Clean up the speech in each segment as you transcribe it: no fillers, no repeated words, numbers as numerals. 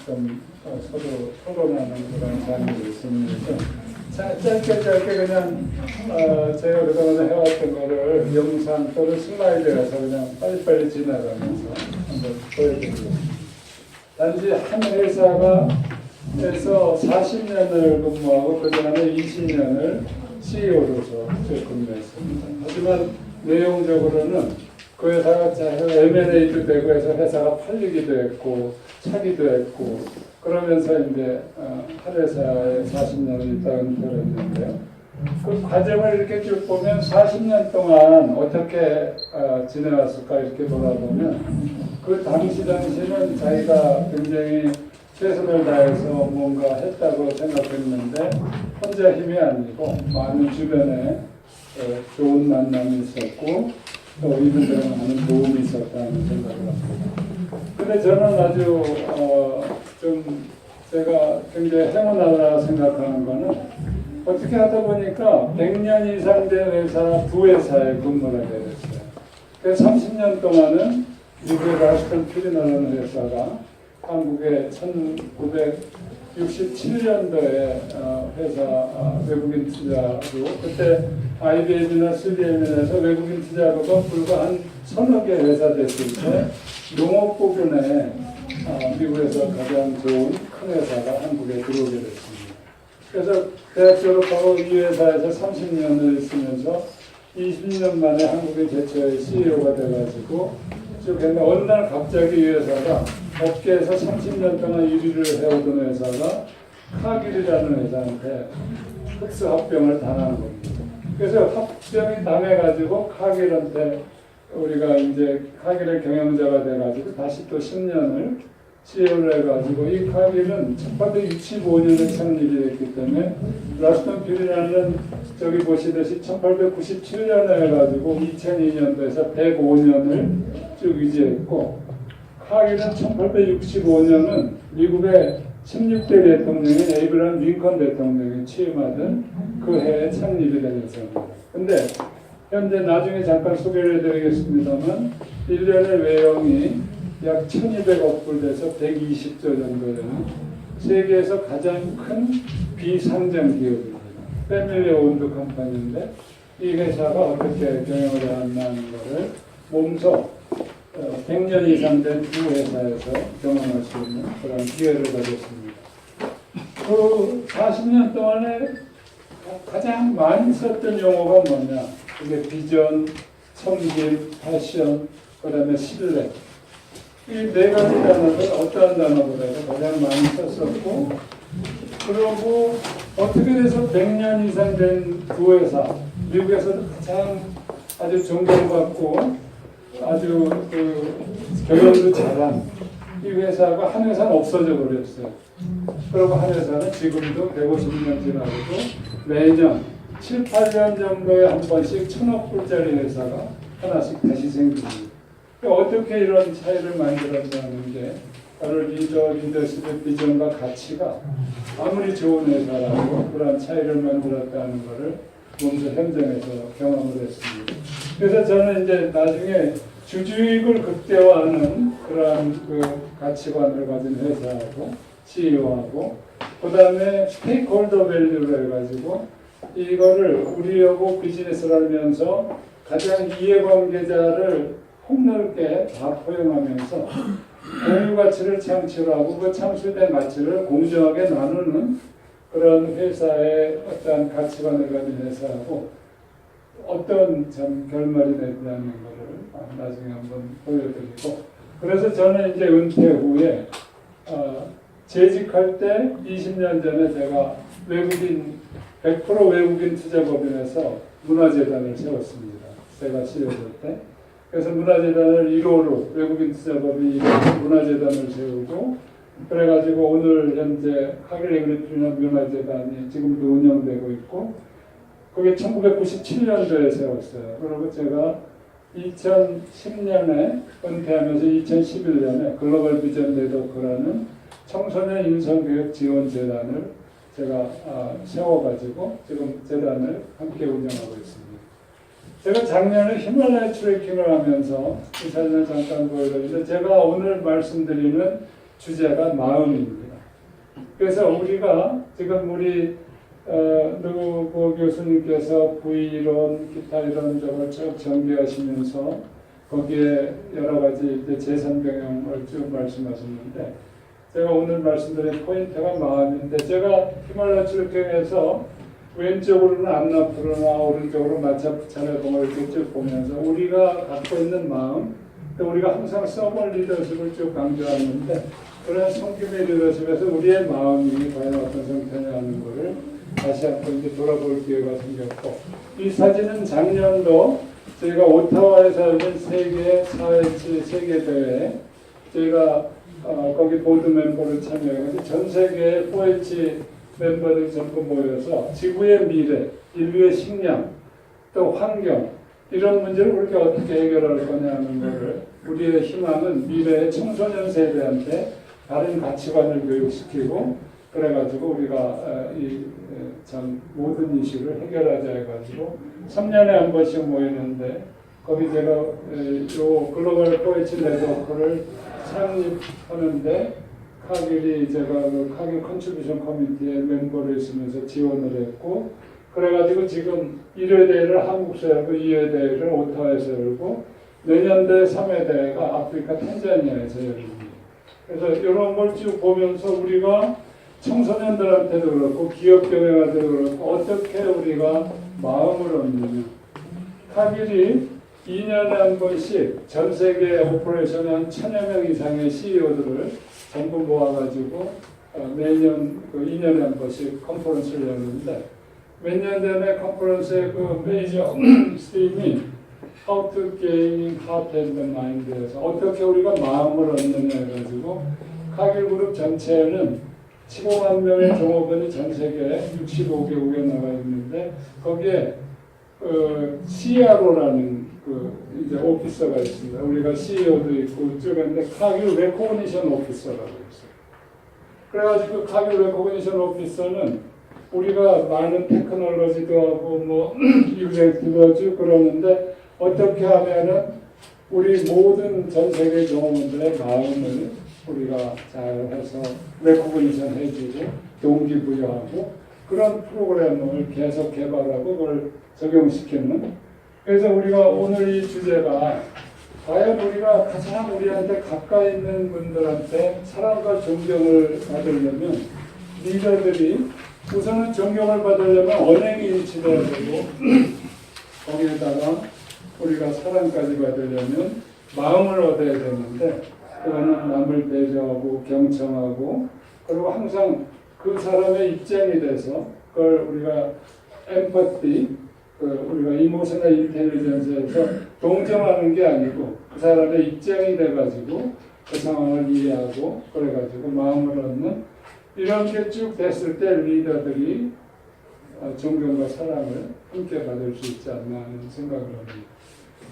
좀 서로 토론하는 그런 자리를 있었는데 짧게 그냥 제가 그동안 해왔던 거를 영상 또는 슬라이드에서 그냥 빨리빨리 지나가면서 한번 보여드리겠습니다. 단지 한 회사가 해서 40년을 근무하고 그동안에 20년을 CEO로서 근무했습니다. 하지만 내용적으로는 그 회사가 M&A도 되고 해서 회사가 팔리기도 했고 차기도 했고 그러면서 이제 한 회사에 40년을 있다 은퇴를 했는데요. 그 과정을 이렇게 쭉 보면 40년 동안 어떻게 지내왔을까 이렇게 돌아보면 그 당시는 자기가 굉장히 최선을 다해서 뭔가 했다고 생각했는데 혼자 힘이 아니고 많은 주변에 좋은 만남이 있었고 또 이분들은 많은 도움이 있었다는 생각을 합니다. 근데 저는 아주 좀 제가 굉장히 행운하다 생각하는 거는 어떻게 하다 보니까 100년 이상 된 회사 두 회사에 근무를 하게 됐어요. 그래서 30년 동안은 미국의 라스턴 퓨리너라는 회사가 한국의 1967년도에 회사 외국인 투자로 그때 IBM이나 CBM에서 외국인 투자로가 불과 한 서너 개 회사 됐을 때 농업 부분에 미국에서 가장 좋은 큰 회사가 한국에 들어오게 됐습니다. 그래서 대학 졸업하고 이 회사에서 30년을 있으면서 20년 만에 한국의 최초의 CEO가 돼가지고 쭉 했는데 어느 날 갑자기 이 회사가 업계에서 30년 동안 1위를 해오던 회사가 카길이라는 회사한테 흑수 합병을 당하는 겁니다. 그래서 합병이 당해가지고 카길한테 우리가 이제 카길의 경영자가 돼가지고 다시 또 10년을 CEO를 해가지고 이 카길은 1865년에 창립이 됐기 때문에 라스턴 퓨리너는 저기 보시듯이 1897년에 해가지고 2002년도에서 105년을 쭉 유지했고 카길은 1865년은 미국의 16대 대통령인 에이브라함 링컨 대통령이 취임하던 그 해에 창립이 된 회사입니다. 근데 현재 나중에 잠깐 소개를 해드리겠습니다만 1년의 외형이 약 1200억 불 돼서 120조 정도 되는 세계에서 가장 큰 비상장 기업입니다. 패밀리 오운드 컴퍼니인데 이 회사가 어떻게 경영을 해왔다는 것을 몸소 100년 이상 된 두 회사에서 경험할 수 있는 그런 기회를 가졌습니다. 그 40년 동안에 가장 많이 썼던 용어가 뭐냐? 그게 비전, 섬김, 패션, 그 다음에 신뢰. 이 네 가지 단어를 어떠한 단어보다도 가장 많이 썼었고, 그리고 어떻게 돼서 100년 이상 된 두 회사, 미국에서도 가장 아주 존경받고 아주 경영도 잘한 이 회사가 한 회사는 없어져 버렸어요. 그리고 한 회사는 지금도 150년 지나고도 매년 7, 8년 정도에 한 번씩 1000억 불짜리 회사가 하나씩 다시 생깁니다. 어떻게 이런 차이를 만들었냐는 게 바로 리더십의 비전과 가치가 아무리 좋은 회사라도 그런 차이를 만들었다는 것을 몸소 현장에서 경험을 했습니다. 그래서 저는 이제 나중에 주주익을 극대화하는 그러한 그 가치관을 가진 회사하고 CEO하고 그 다음에 스테이크홀더 밸류를 해가지고 이거를 우리하고 비즈니스를 하면서 가장 이해관계자를 폭넓게 다 포용하면서 공유 가치를 창출하고 그 창출된 가치를 공정하게 나누는 그런 회사의 어떤 가치관을 가진 회사하고 어떤 참 결말이 냈다는 것을 나중에 한번 보여드리고 그래서 저는 이제 은퇴 후에 재직할 때 20년 전에 제가 외국인 100% 외국인 투자법인에서 문화재단을 세웠습니다. 제가 CEO였을 때. 그래서 문화재단을 1호로 외국인 투자법인 1호로 문화재단을 세우고 그래가지고 오늘 현재 카길리그리피나 문화재단이 지금도 운영되고 있고 그게 1997년도에 세웠어요. 그리고 제가 2010년에 은퇴하면서 2011년에 글로벌 비전 네트워크라는 청소년 인성교육 지원 재단을 제가 세워가지고 지금 재단을 함께 운영하고 있습니다. 제가 작년에 히말라야 트레킹을 하면서 이 사진을 잠깐 보여드리는데 제가 오늘 말씀드리는 주제가 마음입니다. 그래서 우리가 지금 우리 누구 교수님께서 부이론, 기타 이론적을 쭉 전개하시면서 거기에 여러 가지 이제 재산경영을 쭉 말씀하셨는데 제가 오늘 말씀드린 포인트가 마음인데 제가 히말라야 출경에서 왼쪽으로는 안나푸르나 오른쪽으로 마차프차라봉을 이렇게 쭉 보면서 우리가 갖고 있는 마음 또 우리가 항상 서벌 리더십을 쭉 강조하는데 그런 성김의 리더십에서 우리의 마음이 과연 어떤 상태냐 하는 것을 다시 한번 이제 돌아볼 기회가 생겼고 이 사진은 작년도 저희가 오타와에서 열린 세계 4H 세계대회에 저희가 거기 보드 멤버를 참여해서 전 세계의 4H 멤버들이 전부 모여서 지구의 미래, 인류의 식량, 또 환경 이런 문제를 우리가 어떻게 해결할 거냐는 것을 우리의 희망은 미래의 청소년 세대한테 다른 가치관을 교육시키고 그래가지고 우리가 이 참 모든 이슈를 해결하자 해가지고 3년에 한 번씩 모이는데 거기 제가 요 글로벌 4H 네트워크를 창립하는데 카길이 제가 그 카길 컨트리뷰션 커뮤니티의 멤버로 있으면서 지원을 했고 그래가지고 지금 1회 대회를 한국에서 열고 2회 대회를 오타와에서 열고 내년 대회 3회 대회가 아프리카 탄자니아에서 열립니다. 그래서 이런 걸 쭉 보면서 우리가 청소년들한테도 그렇고 기업 경영한테도 그렇고 어떻게 우리가 마음을 얻느냐. 카길이 2년에 한 번씩 전 세계 오퍼레이션의 한 1000여 명 이상의 CEO들을 전부 모아가지고 매년 그 2년에 한 번씩 컨퍼런스를 열는데 몇 년 전에 컨퍼런스의 그 메이저 스팀이 How to gain heart and mind에서 어떻게 우리가 마음을 얻느냐 해가지고 카길 그룹 전체에는 15만 명의 종업원이 전 세계 65개국에 나가 있는데 거기에 CRO라는 그 이제 오피서가 있습니다. 우리가 CEO도 있고 쪽인데 카길 레코그니션 오피서라고 있어요. 그래가지고 카길 레코그니션 오피서는 우리가 많은 테크놀로지도 하고 뭐 유행도 쭉 그러는데 어떻게 하면은 우리 모든 전 세계 종업원들의 마음을 우리가 잘 해서 레코그니션 해주고 동기부여하고 그런 프로그램을 계속 개발하고 그걸 적용시키는 그래서 우리가 오늘 이 주제가 과연 우리가 가장 우리한테 가까이 있는 분들한테 사랑과 존경을 받으려면 리더들이 우선은 존경을 받으려면 언행이 일치돼야 되고 거기에다가 우리가 사랑까지 받으려면 마음을 얻어야 되는데 그거는 남을 배려하고 경청하고 그리고 항상 그 사람의 입장이 돼서 그걸 우리가 엠퍼티 우리가 이모셔널 인텔리전스에서 동정하는 게 아니고 그 사람의 입장이 돼가지고 그 상황을 이해하고 그래가지고 마음을 얻는 이런 게 쭉 됐을 때 리더들이 존경과 사랑을 함께 받을 수 있지 않나 하는 생각을 합니다.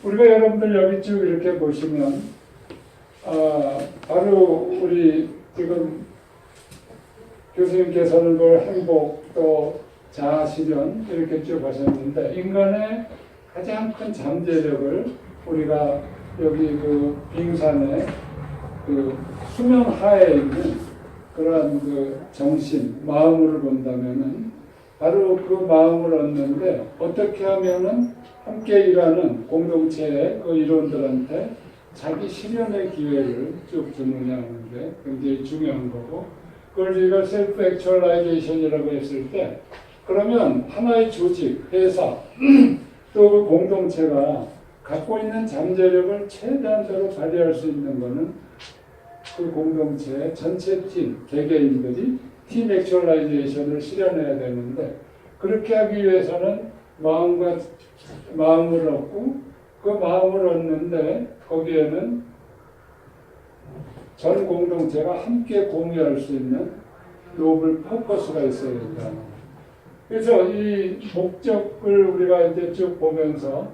우리가 여러분들 여기 쭉 이렇게 보시면 바로 우리 지금 교수님께서는 그 행복 또 자아실현 이렇게 쭉 하셨는데 인간의 가장 큰 잠재력을 우리가 여기 그 빙산의 그 수면 하에 있는 그러한 그 정신, 마음을 본다면은 바로 그 마음을 얻는데 어떻게 하면은 함께 일하는 공동체의 그 일원들한테 자기 실현의 기회를 쭉 주느냐 하는 게 굉장히 중요한 거고 그걸 저희가 셀프 액츄얼라이제이션이라고 했을 때 그러면 하나의 조직, 회사 또 그 공동체가 갖고 있는 잠재력을 최대한대로 발휘할 수 있는 거는 그 공동체의 전체 팀, 개개인들이 팀 액츄얼라이제이션을 실현해야 되는데 그렇게 하기 위해서는 마음을 얻고 그 마음을 얻는데 거기에는 전 공동체가 함께 공유할 수 있는 노블 퍼포스가 있어야 된다. 그래서 이 목적을 우리가 이제 쭉 보면서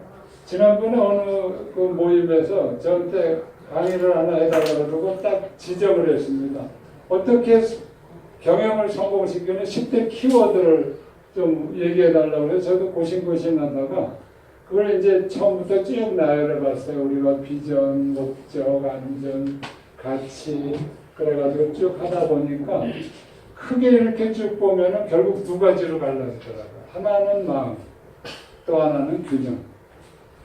지난번에 어느 그 모임에서 저한테 강의를 하나 해달라고 그러고 딱 지적을 했습니다. 어떻게 경영을 성공시키는 10대 키워드를 좀 얘기해달라고 해서 저도 고심고심하다가 그걸 이제 처음부터 쭉 나열해 봤어요. 우리가 비전, 목적, 안전, 가치, 그래가지고 쭉 하다 보니까 크게 이렇게 쭉 보면은 결국 두 가지로 갈라지더라고요. 하나는 마음, 또 하나는 균형.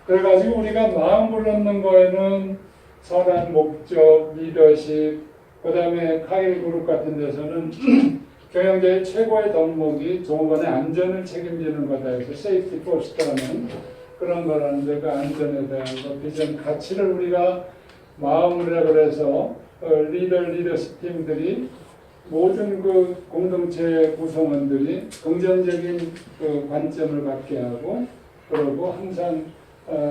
그래가지고 우리가 마음을 얻는 거에는 선한 목적, 리더십, 그 다음에 카일 그룹 같은 데서는 경영자의 최고의 덕목이 종업원의 안전을 책임지는 거다 해서 세이프티 포스트라는 그런 거라는데 그 안전에 대한 거, 비전, 가치를 우리가 마음으로 그래서 리더십 팀들이 모든 그 공동체 구성원들이 긍정적인 그 관점을 갖게 하고 그리고 항상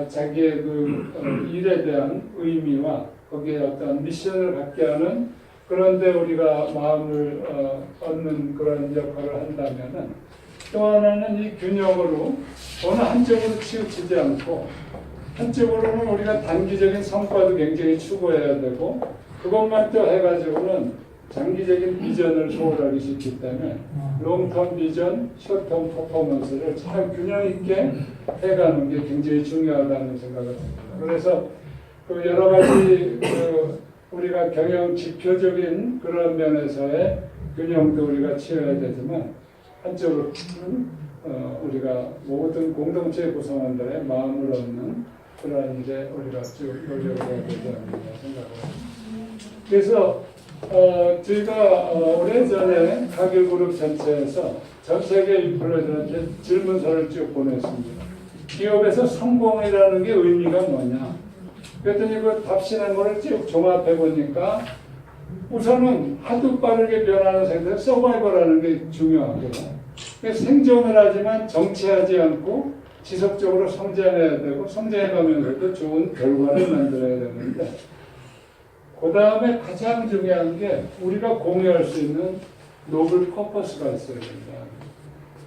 자기의 그 일에 대한 의미와 거기에 어떤 미션을 갖게 하는 그런데 우리가 마음을 얻는 그런 역할을 한다면은 또 하나는 이 균형으로 어느 한쪽으로 치우치지 않고 한쪽으로는 우리가 단기적인 성과도 굉장히 추구해야 되고 그것만 또 해가지고는 장기적인 비전을 소홀하기 쉽기 때문에 롱텀 비전, 숏텀 퍼포먼스를 잘 균형 있게 해가는 게 굉장히 중요하다는 생각을 합니다. 그래서 그 여러 가지 우리가 경영 지표적인 그런 면에서의 균형도 우리가 취해야 되지만 한쪽으로는 우리가 모든 공동체 구성원들의 마음을 얻는 그런 일에 우리가 쭉 노력을 해야 되지 않는가 생각합니다. 그래서 저희가 오래전에 가길그룹 전체에서 전 세계 인플루언서한테 질문서를 쭉 보냈습니다. 기업에서 성공이라는 게 의미가 뭐냐? 그랬더니 그 답신한 거를 쭉 종합해 보니까 우선은 하도 빠르게 변하는 세상에서 서바이벌하는 게 중요하거든요. 생존을 하지만 정체하지 않고 지속적으로 성장해야 되고 성장해가면서도 좋은 결과를 만들어야 되는데 그 다음에 가장 중요한 게 우리가 공유할 수 있는 노블 퍼포스가 있어야 된다.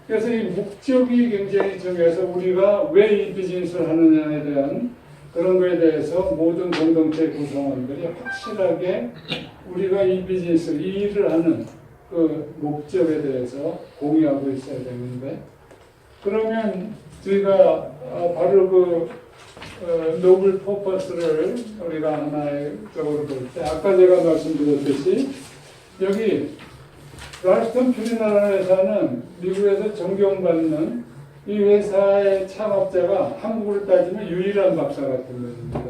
그래서 이 목적이 굉장히 중요해서 우리가 왜 이 비즈니스를 하느냐에 대한 그런 거에 대해서 모든 공동체 구성원들이 확실하게 우리가 이 비즈니스, 이 일을 하는 그 목적에 대해서 공유하고 있어야 되는데 그러면 저희가 바로 그 노블 퍼포스를 우리가 하나의 쪽으로 볼 때 아까 제가 말씀드렸듯이 여기 랄스턴 퓨리나라는 회사는 미국에서 존경받는 이 회사의 창업자가 한국으로 따지면 유일한 박사 같은 분입니다.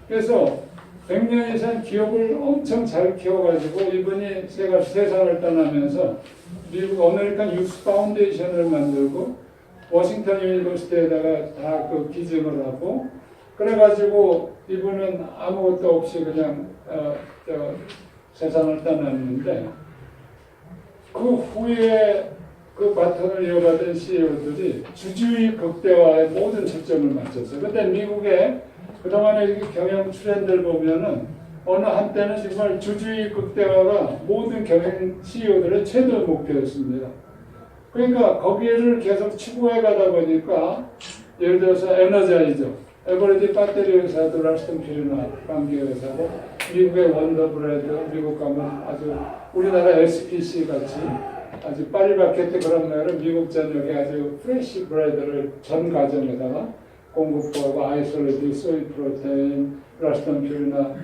그래서 100년 이상 기업을 엄청 잘 키워가지고 이분이 세상을 떠나면서 미국 어메리칸 유스 파운데이션을 만들고 워싱턴 유니버시티에다가 다 그 기증을 하고 그래가지고 이분은 아무것도 없이 그냥 세상을 떠났는데 그 후에 그 바톤을 이어받은 CEO들이 주주의 극대화에 모든 초점을 맞췄어요. 근데 미국에 그동안의 경영 트렌드를 보면은 어느 한때는 정말 주주의 극대화가 모든 경영 CEO들의 최대 목표였습니다. 그러니까 거기를 계속 추구해 가다 보니까 예를 들어서 에너자이저, 에버리지 배터리 회사도 랄스턴 퓨리나 관계 회사고 미국의 원더브레드, 미국 가면 아주 우리나라 SPC 같이 아주 파리바게트 그런 거를 미국 전역에 아주 프레시 브레드를 전 가정에다가 공급하고 아이솔레이트, 소이 프로테인, 랄스턴 퓨리나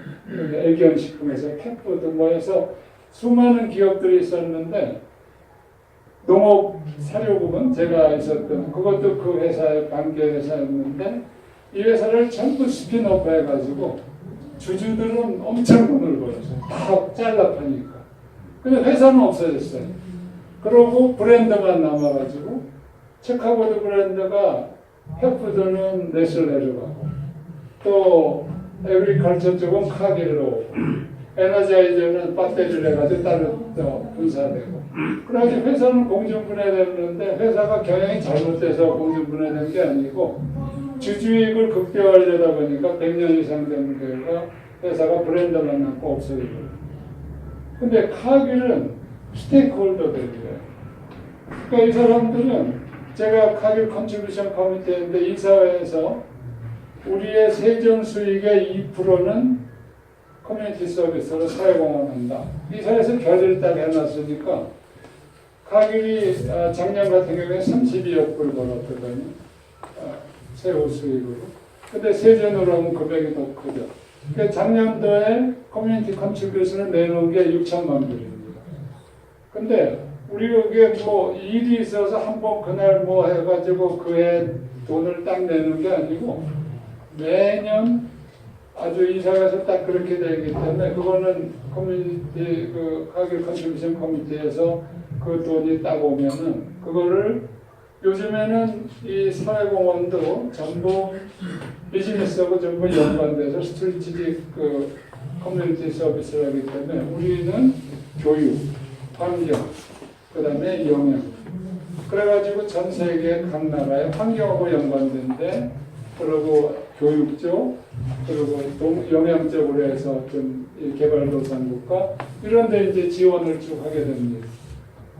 애견식품에서 캣푸드 뭐 해서 수많은 기업들이 있었는데 농업 사료부분 제가 있었던 그것도 그 회사의 관계 회사였는데 이 회사를 전부 스피노프 해가지고 주주들은 엄청 돈을 벌었어요. 다 잘라 파니까. 근데 회사는 없어졌어요. 그러고 브랜드만 남아가지고 체카고드 브랜드가 헬푸드는 네슬레로 가고 또 에그리컬처 쪽은 카길로 오고 에너자이저는 배터리를 해가지고 다른 분사되고 그래가지고 회사는 공중분해되는데 회사가 경영이 잘못돼서 공중분해된 게 아니고 주주익을 극대화하려다 보니까 100년 이상 된 데가 회사가 브랜드만 남고 없어지고 근데 카길은 스테이크홀더들이에요. 그러니까 이 사람들은 제가 카길 컨트리뷰션 커미티인데 이사회에서 우리의 세전 수익의 2%는 커뮤니티 서비스로 사회공헌한다. 이사회에서 결의를 딱 해놨으니까 카길이 작년 같은 경우에 32억 불 벌었거든요. 세후 수익으로. 근데 세전으로 하면 금액이 더 크죠. 그러니까 작년도에 커뮤니티 컨트리뷰션을 내놓은 게 6천만 불입니다. 근데 우리 여기에 뭐 일이 있어서 한번 그날 뭐 해가지고 그해 돈을 딱 내는 게 아니고 매년 아주 이사가서 딱 그렇게 되기 때문에 그거는 커뮤니티 그 가게 컨트리뷰션 커뮤니티에서 그 돈이 딱 오면은 그거를 요즘에는 이 사회공헌도 전부 비즈니스하고 전부 연관돼서 스트레티직 그 커뮤니티 서비스를 하기 때문에 우리는 교육, 환경, 그 다음에 영양. 그래가지고 전 세계 각 나라의 환경하고 연관된데, 그리고 교육 쪽, 그리고 영양 쪽으로 해서 좀 개발도상국가 이런 데 이제 지원을 쭉 하게 됩니다.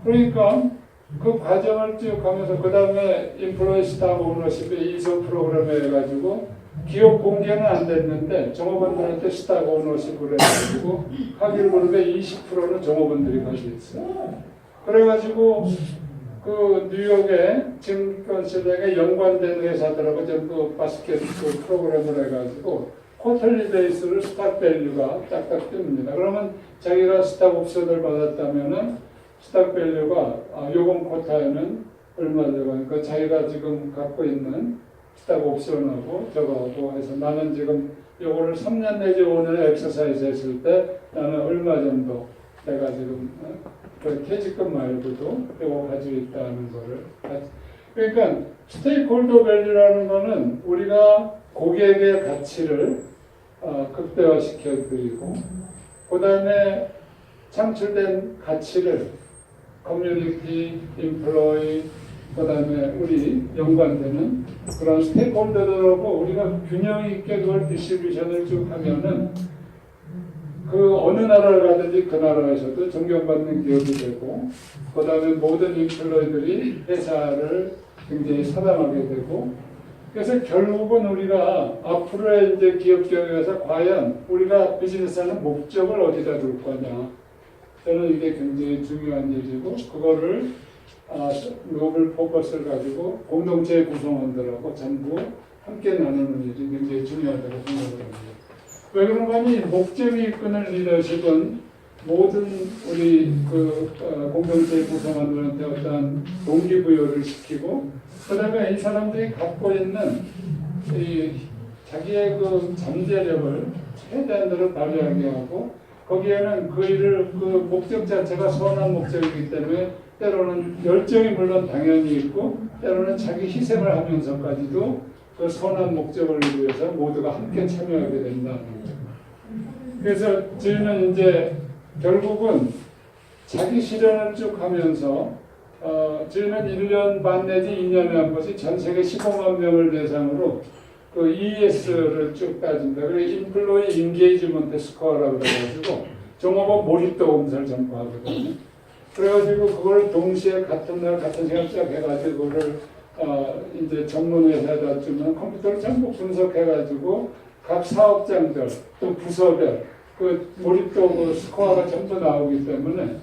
그러니까 그 과정을 쭉 가면서 그 다음에 인플로이 스타 오너십의 이소 프로그램에 해가지고 기업 공개는 안 됐는데 종업원들한테 스타 오너십을 해가지고 하길 그룹의 20%는 종업원들이 가지고 있어요. 그래가지고 그 뉴욕의 증권시장에 연관된 회사들하고 전부 바스켓 그 프로그램을 해가지고 쿼털리 베이스로 스탁 밸류가 딱딱 뜹니다. 그러면 자기가 스탁 옵션을 받았다면은 스탁 밸류가 요번 쿼터에는 얼마 들어가니까 자기가 지금 갖고 있는 스탁 옵션하고 저거하고 해서 나는 지금 요거를 3년 내지 5년 엑서사이즈 했을 때 나는 얼마 정도 내가 지금 그 퇴직금 말고도 이거 가지고 있다는 거를. 그러니까 스테이크홀더 밸류라는 거는 우리가 고객의 가치를 극대화시켜 드리고 그 다음에 창출된 가치를 커뮤니티, 인플로이, 그 다음에 우리 연관되는 그런 스테이크홀더들하고 우리가 균형 있게 그걸 디스트리뷰션을 쭉 하면은 그 어느 나라를 가든지 그 나라에서도 존경받는 기업이 되고 그 다음에 모든 인플로이들이 회사를 굉장히 사랑하게 되고 그래서 결국은 우리가 앞으로의 이제 기업 경영에서 과연 우리가 비즈니스하는 목적을 어디다 둘 거냐 저는 이게 굉장히 중요한 일이고 그거를 노블 포커스를 가지고 공동체 구성원들하고 전부 함께 나누는 일이 굉장히 중요하다고 생각합니다. 왜 그런가 하니 목적이 이끄는 리더십은 모든 우리 그 공동체 구성원들한테 어떤 동기부여를 시키고 그 다음에 이 사람들이 갖고 있는 이 자기의 그 잠재력을 최대한으로 발휘하게 하고 거기에는 그 일을 그 목적 자체가 선한 목적이기 때문에 때로는 열정이 물론 당연히 있고 때로는 자기 희생을 하면서까지도 그 선한 목적을 위해서 모두가 함께 참여하게 된다는 거예요. 그래서 저희는 이제 결국은 자기 실현을 쭉 하면서 저희는 1년 반 내지 2년에 한 번씩 전 세계 15만 명을 대상으로 그 ES를 쭉 따진다. 그래 인플로이 인게이지먼트 스코어라고 그래가지고 종업원 몰입도 검사를 전부 하거든요. 그래가지고 그걸 동시에 같은 날 같은 시간 쫙 해가지고 그걸 이제 전문 회사에다 주면 컴퓨터를 전부 분석해가지고 각 사업장들 또 부서별 그 몰입도 그 스코어가 전부 나오기 때문에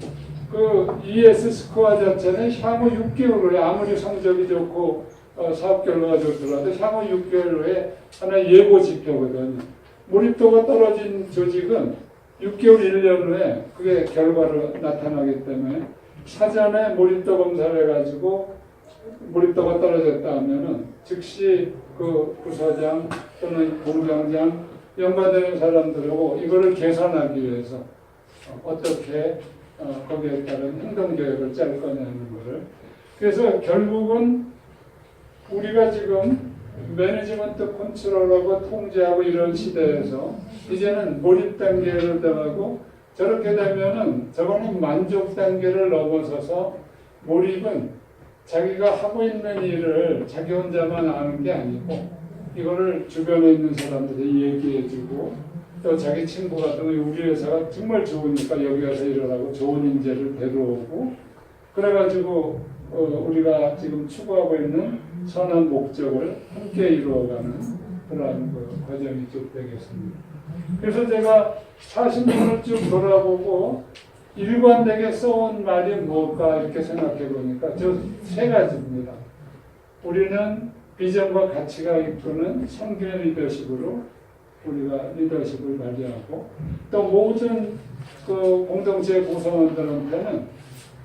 그 ES 스코어 자체는 향후 6개월 후에 아무리 성적이 좋고 사업 결과가 좋더라도 향후 6개월 후에 하나의 예고 지표거든요. 몰입도가 떨어진 조직은 6개월, 1년 후에 그게 결과로 나타나기 때문에 사전에 몰입도 검사를 해가지고 몰입도가 떨어졌다 하면은 즉시 그 부서장 또는 공장장 연관되는 사람들하고 이거를 개선하기 위해서 어떻게 거기에 따른 행동 계획을 짤 거냐는 거를. 그래서 결국은 우리가 지금 매니지먼트 컨트롤하고 통제하고 이런 시대에서 이제는 몰입 단계를 더하고 저렇게 되면은 저거는 만족 단계를 넘어서서 몰입은 자기가 하고 있는 일을 자기 혼자만 아는 게 아니고 이거를 주변에 있는 사람들이 얘기해주고 또 자기 친구 같은 우리 회사가 정말 좋으니까 여기 와서 일하라고 좋은 인재를 데려오고 그래가지고 우리가 지금 추구하고 있는 선한 목적을 함께 이루어가는 그러한 그 과정이 쭉 되겠습니다. 그래서 제가 40년을 쭉 돌아보고 일관되게 써온 말이 뭘까 이렇게 생각해 보니까 저 세 가지입니다. 우리는 비전과 가치가 이끄는 성교의 리더십으로 우리가 리더십을 발휘하고 또 모든 그 공동체 구성원들한테는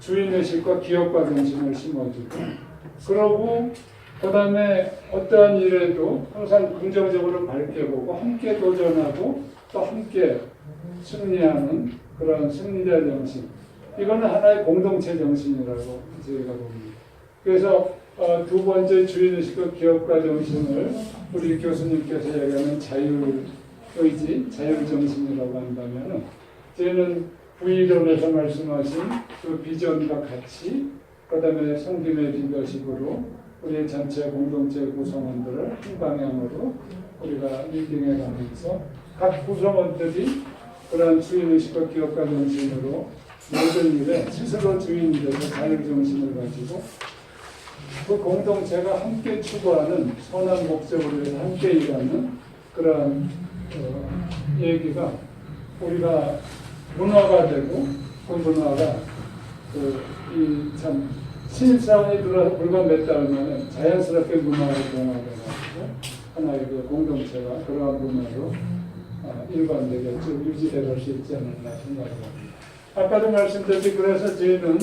주인의식과 기업가 정신을 심어주고 그러고 그 다음에 어떠한 일에도 항상 긍정적으로 밝게 보고 함께 도전하고 또 함께 승리하는 그런 승리자 정신 이거는 하나의 공동체 정신이라고 저희가 봅니다. 그래서 두 번째 주인의식과 기업가 정신을 우리 교수님께서 얘기하는 자율의지, 자율정신이라고 한다면 저희는 부의론에서 말씀하신 그 비전과 가치, 그 다음에 성김의 리더십으로 우리 전체 공동체 구성원들을 한 방향으로 우리가 리딩해 가면서 각 구성원들이 그런 주인의식과 기업가 정신으로 모든 일에 스스로 주인이 돼서 자율정신을 가지고 그 공동체가 함께 추구하는 선한 목적을 위해서 함께 일하는 그런 얘기가 우리가 문화가 되고 그 문화가 참 신입사원이 들어서 불과 몇 달 만에 자연스럽게 문화로 동화돼가지고 하나의 그 공동체가 그러한 문화로 일관되게 쭉 유지될 수 있지 않았나 생각합니다. 아까도 말씀드렸듯이 그래서 저희는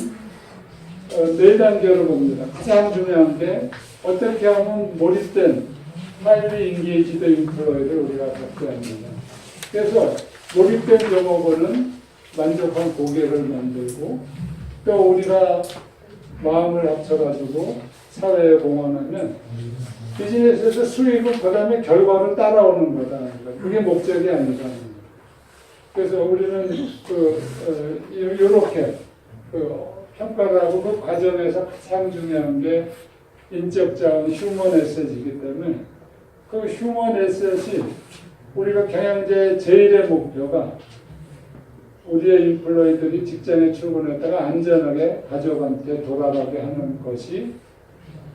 네 단계로 봅니다. 가장 중요한 게 어떻게 하면 몰입된 highly engaged employee를 우리가 갖게 합니다. 그래서 몰입된 영업원은 만족한 고객을 만들고 또 우리가 마음을 합쳐가지고 사회에 공헌하면 비즈니스에서 수익은 그 다음에 결과로 따라오는 거다. 그게 목적이 아니다. 그래서 우리는 이렇게 평가를 하고 그 과정에서 가장 중요한 게 인적 자원, 휴먼 에셋이기 때문에 그 휴먼 에셋이 우리가 경영자의 제일의 목표가 우리의 인플로이들이 직장에 출근했다가 안전하게 가족한테 돌아가게 하는 것이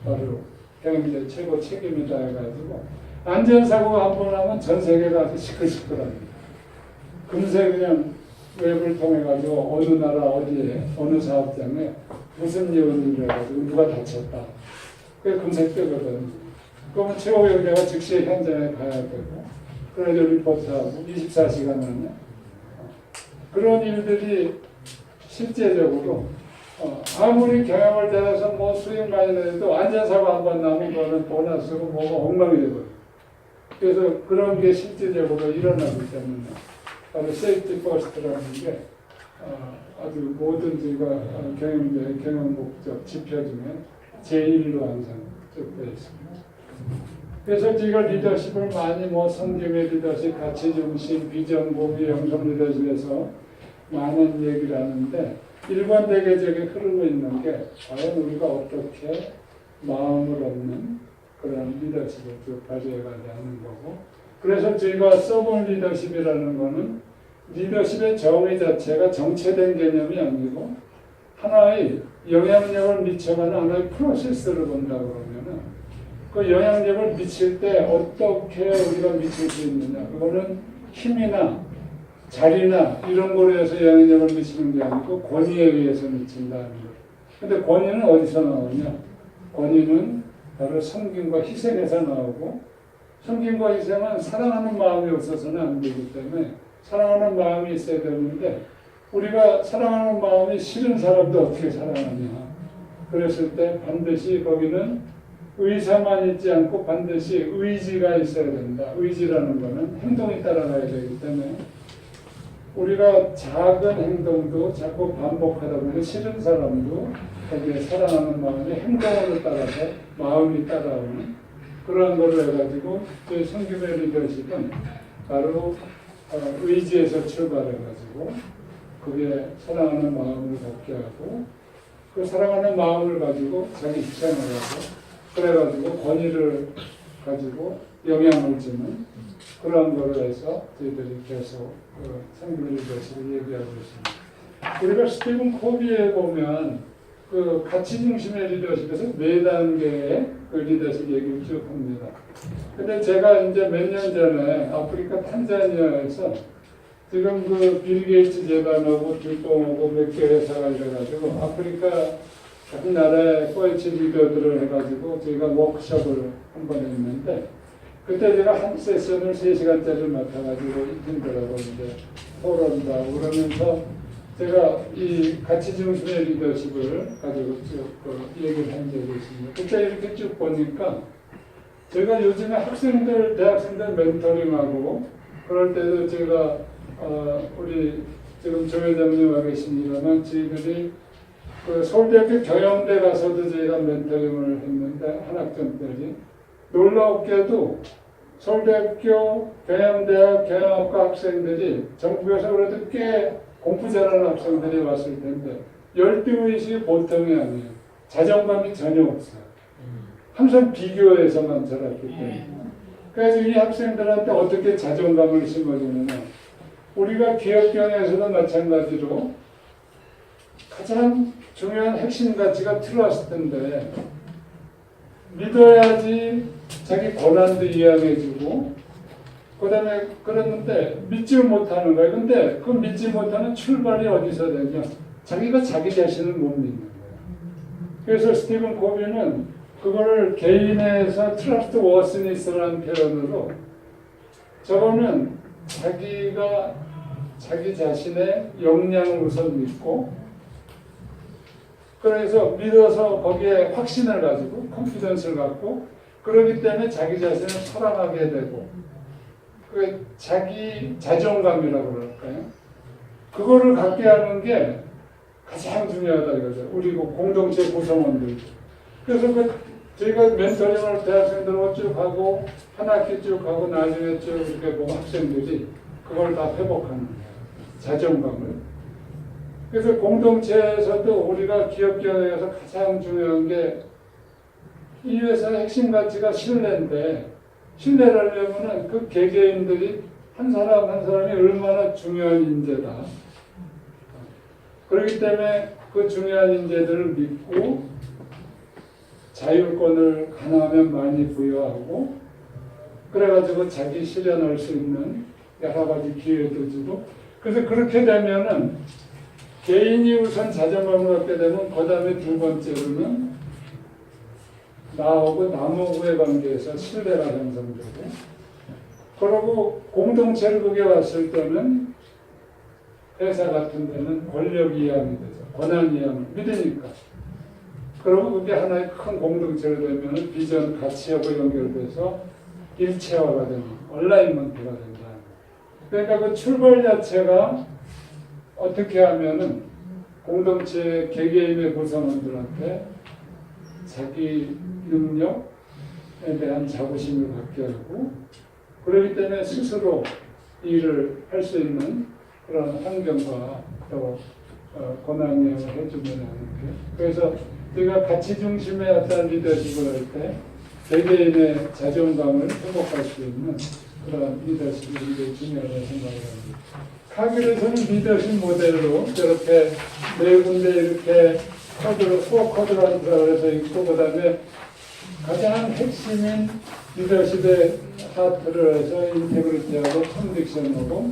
바로 경영자의 최고 책임이다 해가지고 안전사고가 한 번 하면 전 세계가 아주 시끌시끌합니다. 금세 그냥 웹을 통해 가지고 어느 나라 어디에 어느 사업장에 무슨 일이 해가지고 누가 다쳤다. 그게 금세 뜨거든. 그러면 최고 경영자가 즉시 현장에 가야 되고 그래서 리포트하고 24시간 안에 그런 일들이 실제적으로 아무리 경영을 잘해서 뭐 수익 많이 내도 안전사고 한 번 나면 그거는 보너스고 뭐가 엉망이 되거든요. 그래서 그런 게 실제적으로 일어나기 때문에 바로 세이프티 퍼스트라는 게 아주 모든 저희가 경영자의 경영 목적 지표 중에 제1로 항상 적혀 있습니다. 그래서 저희가 리더십을 많이 성김의 리더십, 가치중심, 비전, 고비, 영성 리더십에서 많은 얘기를 하는데 일관되게 흐르고 있는 게 과연 우리가 어떻게 마음을 얻는 그런 리더십을 쭉 발휘해가야 하는 거고 그래서 저희가 서본 리더십이라는 거는 리더십의 정의 자체가 정체된 개념이 아니고 하나의 영향력을 미쳐가는 하나의 프로세스를 본다 그러면은 그 영향력을 미칠 때 어떻게 우리가 미칠 수 있느냐 그거는 힘이나 자리나 이런 거로 해서 영향력을 미치는 게 아니고 권위에 의해서 미친다는 거예요. 근데 권위는 어디서 나오냐? 권위는 바로 섬김과 희생에서 나오고 섬김과 희생은 사랑하는 마음이 없어서는 안 되기 때문에 사랑하는 마음이 있어야 되는데 우리가 사랑하는 마음이 싫은 사람도 어떻게 사랑하냐? 그랬을 때 반드시 거기는 의사만 있지 않고 반드시 의지가 있어야 된다. 의지라는 것은 행동이 따라가야 되기 때문에 우리가 작은 행동도 자꾸 반복하다 보면 싫은 사람도 거기에 사랑하는 마음이 행동으로 따라서 마음이 따라오는 그러한 걸로 해가지고 저희 성김의 리더십은 바로 의지에서 출발해가지고 그게 사랑하는 마음을 갖게 하고 그 사랑하는 마음을 가지고 자기 희생을 하고 그래가지고 권위를 가지고 영향을 주는 그런 걸로 해서 저희들이 계속 성김의 리더십을 얘기하고 있습니다. 우리가 스티븐 코비에 보면 그 가치 중심의 리더십에서 네 단계의 그 리더십 얘기를 쭉 합니다. 근데 제가 이제 몇 년 전에 아프리카 탄자니아에서 지금 그 빌 게이츠 재단하고 뒷봉하고 몇 개 회사가 이래가지고 아프리카 각 나라의 코에치 리더들을 해가지고 저희가 워크숍을 한 번 했는데 그때 제가 한 세션을 3시간짜리를 맡아가지고 힘들어하고 이제 토론도 하고 그러면서 제가 이 가치 중심의 리더십을 가지고 쭉 얘기를 한 적이 있습니다. 그때 이렇게 쭉 보니까 제가 요즘에 학생들, 대학생들 멘토링하고 그럴 때도 제가 우리 지금 조 회장님 와 계십니다만 저희들이 그 서울대학교 경영대 가서도 저희가 멘토링을 했는데 한 학점들이 놀랍게도 서울대학교 경영대학 경영학과 학생들이 전국에서 그래도 꽤 공부 잘하는 학생들이 왔을 텐데 열등의식이 보통이 아니에요. 자존감이 전혀 없어요. 항상 비교해서만 자랐기 때문에. 그래서 이 학생들한테 어떻게 자존감을 심어주느냐. 우리가 기업경영에서도 마찬가지로 가장 중요한 핵심 가치가 트러스트인데 믿어야지 자기 권한도 이해해주고 그 다음에 그랬는데 믿지 못하는 거예요. 근데 그 믿지 못하는 출발이 어디서 되냐. 자기가 자기 자신을 못 믿는 거예요. 그래서 스티븐 코비는 그거를 개인에서 트러스트 워스니스라는 표현으로 저거는 자기가 자기 자신의 역량을 우선 믿고 그래서 믿어서 거기에 확신을 가지고 컨피던스를 갖고 그러기 때문에 자기 자신을 사랑하게 되고 그 자기 자존감이라고 그럴까요? 그거를 갖게 하는 게 가장 중요하다 이거죠. 우리 공동체 구성원들. 그래서 저희가 멘토링을 대학생들하고 쭉 하고 한 학기 쭉 하고 나중에 쭉 이렇게 보면 학생들이 그걸 다 회복하는 거예요. 자존감을. 그래서 공동체에서도 우리가 기업경영에서 가장 중요한 게 이 회사의 핵심 가치가 신뢰인데 신뢰를 하려면은 그 개개인들이 한 사람 한 사람이 얼마나 중요한 인재다. 그렇기 때문에 그 중요한 인재들을 믿고 자율권을 가능하면 많이 부여하고 그래가지고 자기 실현할 수 있는 여러 가지 기회도 주고 그래서 그렇게 되면은 개인이 우선 자존감을 갖게 되면 그 다음에 두 번째로는 나하고 남하고의 관계에서 신뢰가 형성되고 그리고 공동체를 그게 왔을 때는 회사 같은 데는 권력 이양이 되죠. 권한 이양을 믿으니까. 그러면 그게 하나의 큰 공동체가 되면 비전 가치하고 연결돼서 일체화가 되는 얼라이먼트가 된다. 그러니까 그 출발 자체가 어떻게 하면은 공동체 개개인의 구성원들한테 자기 능력에 대한 자부심을 갖게 하고 그렇기 때문에 스스로 일을 할 수 있는 그런 환경과 또 권한을 해주면 하는 게 그래서 우리가 가치 중심의 어떤 리더십을 할 때 개개인의 자존감을 회복할 수 있는 그런 리더십이 굉장히 중요하다고 생각을 합니다. 카길에서는 리더십 모델로 저렇게 네 군데 이렇게 코드로, 수어 코드라는 들어가서 있고, 그 다음에 가장 핵심인 리더십의 하트를 해서 인테그리티하고 컨딕션하고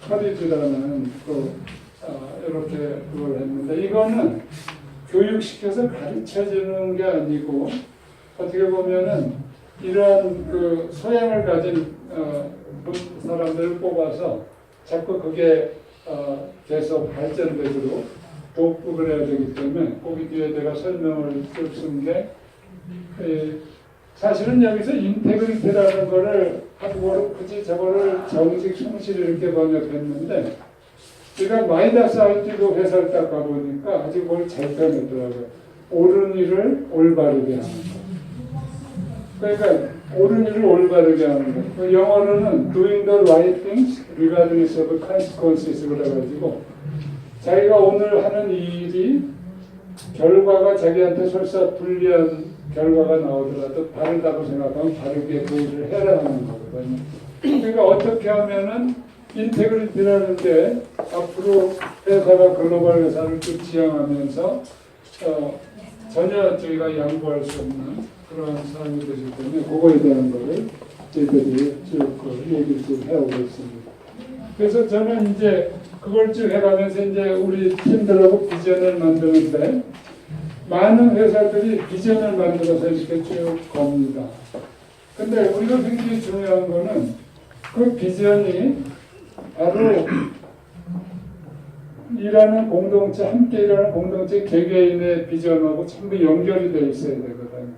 커리지라는 이렇게 그걸 했는데, 이거는 교육시켜서 가르쳐주는 게 아니고, 어떻게 보면은 이러한 그 소양을 가진 사람들을 뽑아서 자꾸 그게 계속 발전되도록 도움을 해야 되기 때문에 거기 뒤에 내가 설명을 쭉 쓴 게 사실은 여기서 인테그리티라는 거를 한국어로 굳이 저거를 정식 성실 이렇게 번역했는데 제가 마이다스 RT도 회사를 딱 가보니까 아주 그걸 잘 표현했더라고요. 옳은 일을 올바르게 하는 거. 그러니까 옳은 일을 올바르게 하는 거. 그 영어로는 doing the right things regardless of consequences 그래가지고 자기가 오늘 하는 이 일이 결과가 자기한테 설사 불리한 결과가 나오더라도 바르다고 생각하면 바르게 그 일을 해라는 거거든요. 그러니까 어떻게 하면은 인테그리티라는 게 앞으로 회사가 글로벌 회사를 쭉 지향하면서 전혀 저희가 양보할 수 없는 그런 사람이 되기 때문에 그거에 대한 거를 저희들이 쭉 얘기를 쭉 해오고 있습니다. 그래서 저는 이제 그걸 쭉 해가면서 이제 우리 팀들하고 비전을 만드는데 많은 회사들이 비전을 만들어서 이렇게 쭉 겁니다. 근데 우리가 굉장히 중요한 거는 그 비전이 바로 일하는 공동체, 함께 일하는 공동체 개개인의 비전하고 전부 연결이 돼 있어야 되거든요.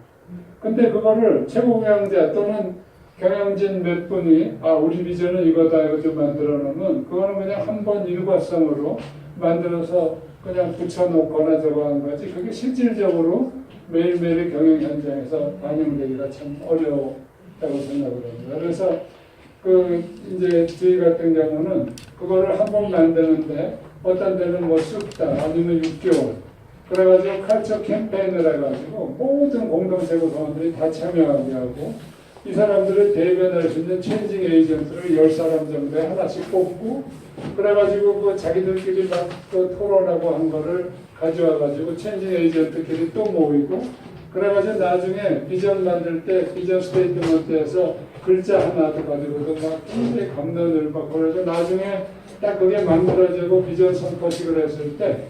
근데 그거를 최고경영자 또는 경영진 몇 분이 우리 비전은 이거다 이거 좀 만들어 놓으면 그거는 그냥 한 번 일과성으로 만들어서 그냥 붙여놓거나 저거 한 거지 그게 실질적으로 매일매일 경영 현장에서 반영되기가 참 어려웠다고 생각을 합니다. 그래서 이제 저희 같은 경우는 그거를 한 번 만드는데 어떤 데는 뭐 쑥다 아니면 6개월 그래가지고 칼처 캠페인을 해가지고 모든 공동체 구성원들이 다 참여하게 하고 이 사람들을 대변할 수 있는 체인징 에이전트를 10사람 정도에 하나씩 뽑고 그래가지고 그 자기들끼리 막 그 토론하고 한 거를 가져와가지고 체인징 에이전트끼리 또 모이고 그래가지고 나중에 비전 만들 때 비전 스테이트먼트에서 글자 하나도 가지고도 막 굉장히 감론을 막 그러고 나중에 딱 그게 만들어지고 비전 선포식을 했을 때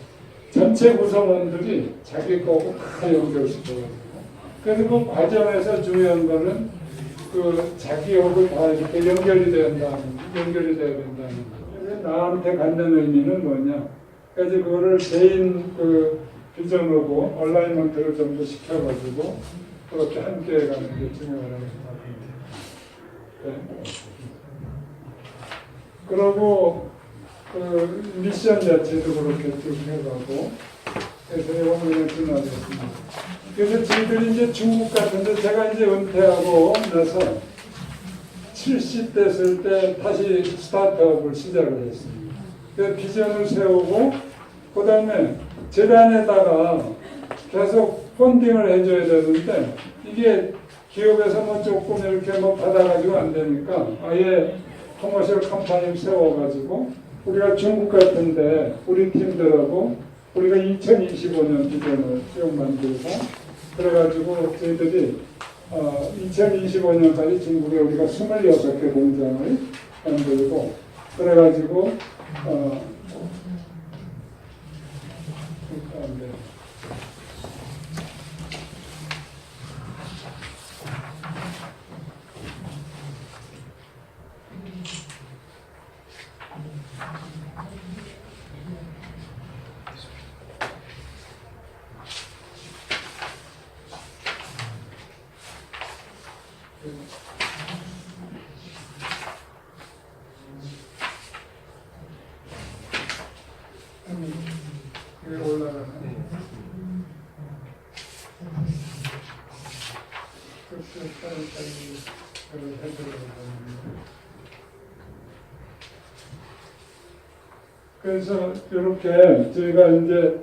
전체 구성원들이 자기 거고 다 연결시켜가지고 그래서 그 과정에서 중요한 거는 그 자기하고 다 이렇게 연결이 돼야 된다는 거예요. 나한테 갖는 의미는 뭐냐? 그래서 그거를 개인 그 비전하고 얼라이먼트를 좀 더 시켜가지고 그렇게 함께 가는 게 중요하다고 생각합니다. 네. 그리고 그 미션 자체도 그렇게 쭉 해가고 그래서 이번에 지나겠습니다. 그래서 저희들이 이제 중국 같은데 제가 이제 은퇴하고 나서 70 됐을 때 다시 스타트업을 시작을 했습니다. 그래서 비전을 세우고 그 다음에 재단에다가 계속 펀딩을 해줘야 되는데 이게 기업에서 뭐 조금 이렇게 뭐 받아가지고 안 되니까 아예 커머셜 컴퍼니 세워가지고 우리가 중국 같은데 우리 팀들하고 우리가 2025년 비전을 쭉 만들고 그래가지고 저희들이 2025년까지 중국에 우리가 26개 공장을 만들고 그래가지고 올라가네. 그래서 이렇게 저희가 이제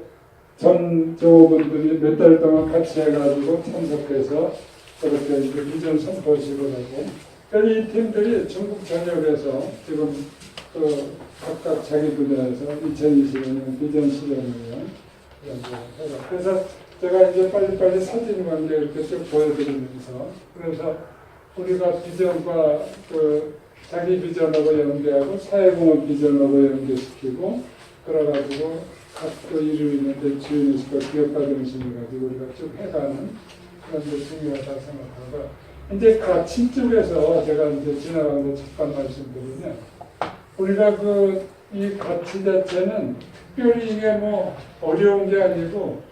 전 조분들이 몇 달 동안 같이 해가지고 참석해서 그렇게 이제 비전 선포식을 하고 그래서 이 팀들이 중국 전역에서 지금 각각 자기 분야에서 2025년 비전 실현을 그래서 제가 이제 빨리빨리 사진 관계 이렇게 쭉 보여드리면서 그래서 우리가 비전과 자기 비전하고 연계하고 사회공헌 비전하고 연계시키고 그래가지고 각 일을 있는데 주인의식과 기업가 정신을 가지고 우리가 쭉 해가는 그런 게 중요하다 생각하고 이제 가치 쪽에서 제가 이제 지나가면서 잠깐 말씀드리면 우리가 이 가치 자체는 특별히 이게 뭐 어려운 게 아니고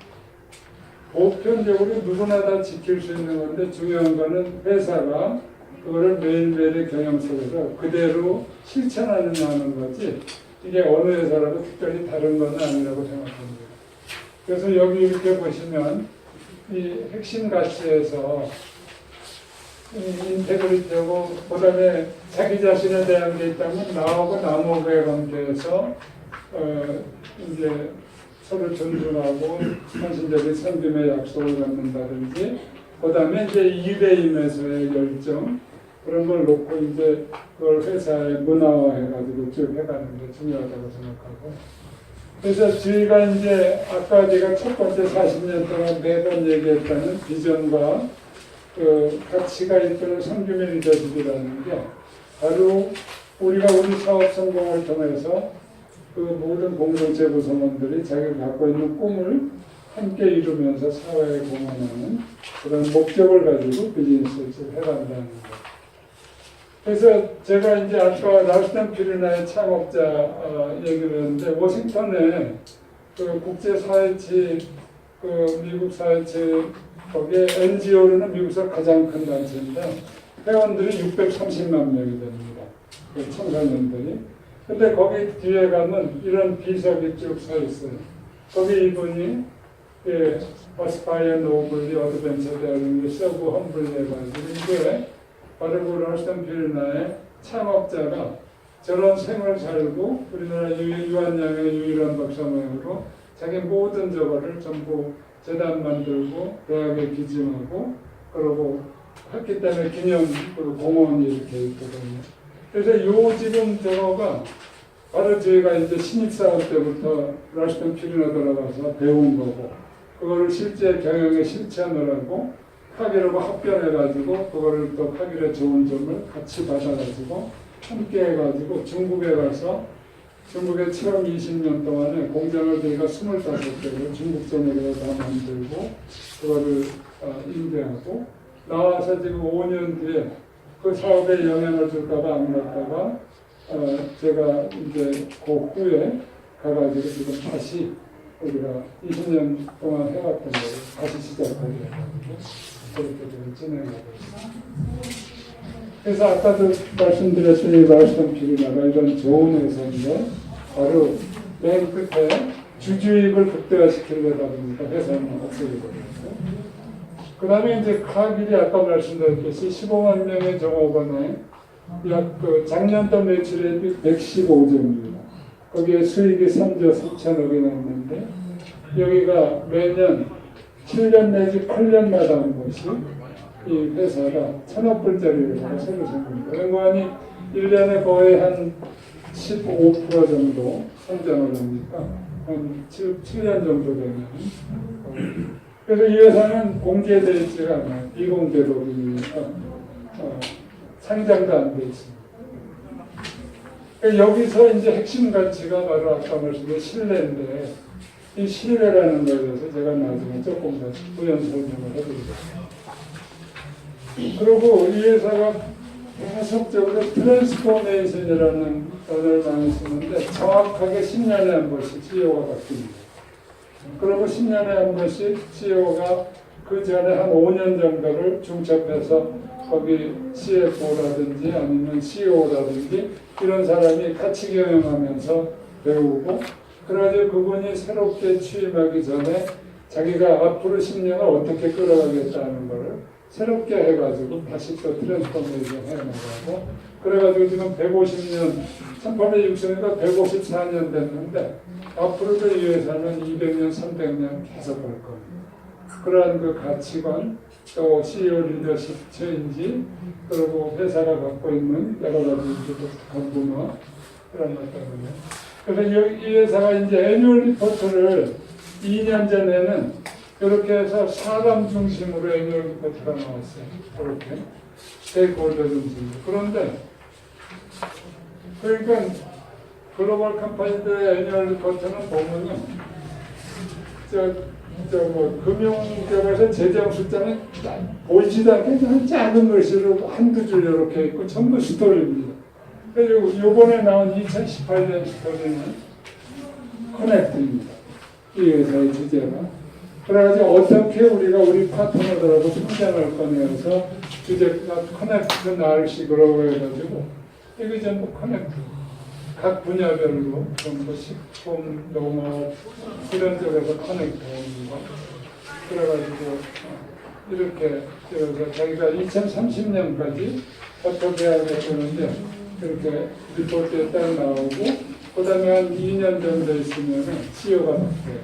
보편적으로 누구나 다 지킬 수 있는 건데 중요한 거는 회사가 그거를 매일매일의 경영 속에서 그대로 실천하는 거지 이게 어느 회사라도 특별히 다른 건 아니라고 생각합니다. 그래서 여기 이렇게 보시면 이 핵심 가치에서 인테그리티하고 그다음에 자기 자신에 대한 게 있다면 나하고 남하고의 관계에서 이제 서로 존중하고 헌신적인 섬김의 약속을 갖는다든지 그다음에 이제 일에 임해서의 열정 그런 걸 놓고 이제 그걸 회사의 문화화해가지고 쭉 해가는 게 중요하다고 생각하고 그래서 저희가 이제 아까 제가 첫 번째 40년 동안 매번 얘기했다는 비전과 가치가 이끄는 성김의 리더십이라는 게 바로 우리가 우리 사업 성공을 통해서 그 모든 공동체 구성원들이 자기가 갖고 있는 꿈을 함께 이루면서 사회에 공헌하는 그런 목적을 가지고 비즈니스를 해간다는 것. 그래서 제가 이제 아까 랄스턴 피르나의 창업자 얘기를 했는데, 워싱턴에 그 국제사회치, 그 미국 사회치, 거기에 NGO로는 미국에서 가장 큰 단체인데, 회원들이 630만 명이 됩니다. 그 청소년들이. 근데 거기 뒤에 가면 이런 비석이 쭉 서 있어요. 거기 이분이 어스파이어 노블리 어드벤처 대학을 서브 험블리 해가지고, 이게 바로 그 랄스턴 피르나의 창업자가 저런 생을 살고 우리나라 유한양의 유일한 박사 모양으로 자기 모든 저거를 전부 재단 만들고 대학에 기증하고 그러고 했기 때문에 기념 공원이 이렇게 있거든요. 그래서 요 지금 저거가 바로 저희가 이제 신입사원 때부터 랄스턴 피르나 들어가서 배운 거고, 그거를 실제 경영에 실천을 하고 카기르하고 합병해가지고 그거를 또 카기르의 좋은 점을 같이 받아가지고 함께 해가지고 중국에 가서 중국에 처음 20년 동안에 공장을 저희가 25개를 중국 전역에 다 만들고 그거를 인대하고 나와서 지금 5년 뒤에 그 사업에 영향을 줄까봐 안 갔다가 제가 이제 그 후에 가가지고 지금 다시 우리가 20년 동안 해왔던 거를 다시 시작하게 해가지고 그렇게 지금 진행하고 있습니다. 그래서 아까도 말씀드렸더니 랄스턴 피르나가 이런 좋은 회사인데 바로 맨 끝에 주주익을 극대화시키려다 보니까 회사는 없어지게 되고, 그 다음에 이제 카길이 아까 말씀드렸듯이 15만 명의 종업원에 약 작년도 매출액이 115조입니다. 거기에 수익이 3조 3천억이 났는데 여기가 매년 7년 내지 8년마다 한 번씩 이 회사가 1,000억 불짜리를 새로 생깁니다. 그러니 1년에 거의 한 15% 정도 성장을 합니까? 한 7년 정도 되면. 그래서 이 회사는 공개되어 있지가 않아요. 비공개적이니까 상장도 안 되어 있습니다. 여기서 이제 핵심 가치가 바로 아까 말씀드린 신뢰인데, 이 신뢰라는 것에 대해서 제가 나중에 조금 더 부연 설명을 해드리겠습니다. 그리고 이 회사가 계속적으로 트랜스포메이션이라는 단어를 많이 쓰는데 정확하게 10년에 한 번씩 CEO가 바뀝니다. 그리고 10년에 한 번씩 CEO가 그 전에 한 5년 정도를 중첩해서 거기 CFO라든지 아니면 CEO라든지 이런 사람이 같이 경영하면서 배우고, 그래가지고 그분이 새롭게 취임하기 전에 자기가 앞으로 10년을 어떻게 끌어가겠다는 거를 새롭게 해가지고 다시 또 트랜스포메이션 해나가고, 그래가지고 지금 150년, 1860년이니까 154년 됐는데 앞으로도 이 회사는 200년, 300년 계속 갈 겁니다. 그러한 그 가치관, 또 CEO 리더십 체인지, 그리고 회사가 갖고 있는 여러 가지 문화, 그런 것 때문에. 그래서 이 회사가 이제 애뉴얼 리포트를 2년 전에는 이렇게 해서 사람 중심으로 애뉴얼 리포트가 나왔어요. 이렇게. 스테이크홀더 중심으로. 그런데, 그러니까 글로벌 컴퍼니들의 애뉴얼 리포트는 보면은, 금융경에서 재정 숫자는 보이지도 않게 그냥 작은 글씨로 한두 줄 이렇게 있고 전부 스토리입니다. 그리고 이번에 나온 2018년 스토리는 커넥트입니다. 이 회사의 주제가. 그래가지고 어떻게 우리가 우리 파트너들하고 성장할 거냐해서 주제가 커넥트 나을식으로 해가지고 이게 전부 커넥트. 각 분야별로 전부 식품, 농업 이런 쪽에서 커넥트하는 거. 그래가지고 이렇게 그래서 자기가 2030년까지 어떻게 하겠다는데 이렇게 리포트에 딱 나오고, 그 다음에 한 2년 정도 있으면 CEO가 바뀌어요.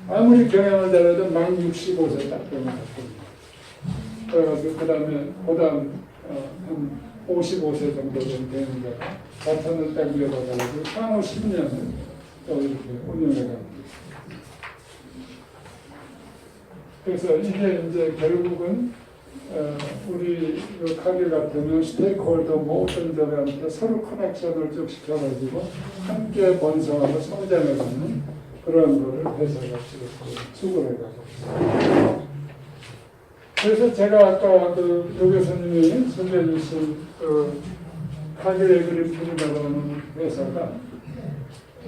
아무리 경영을 잘해도 만 65세 딱 되면 바뀝니다. 그래가지고 그 다음 한 55세 정도 되는 거가 바탕을 딱 이어가지고 향후 10년을 또 이렇게 운영해갑니다. 그래서 이게 이제 결국은 우리 카길 같으면 스테이크홀더 모든 점한테 서로 커넥션을 쭉 시켜가지고 함께 번성하고 성장해가는 그런 거를 회사가 수고를 해가지고. 그래서 제가 아까 그 교수님이 소개해 주신 그 카겔 그린필이라는 회사가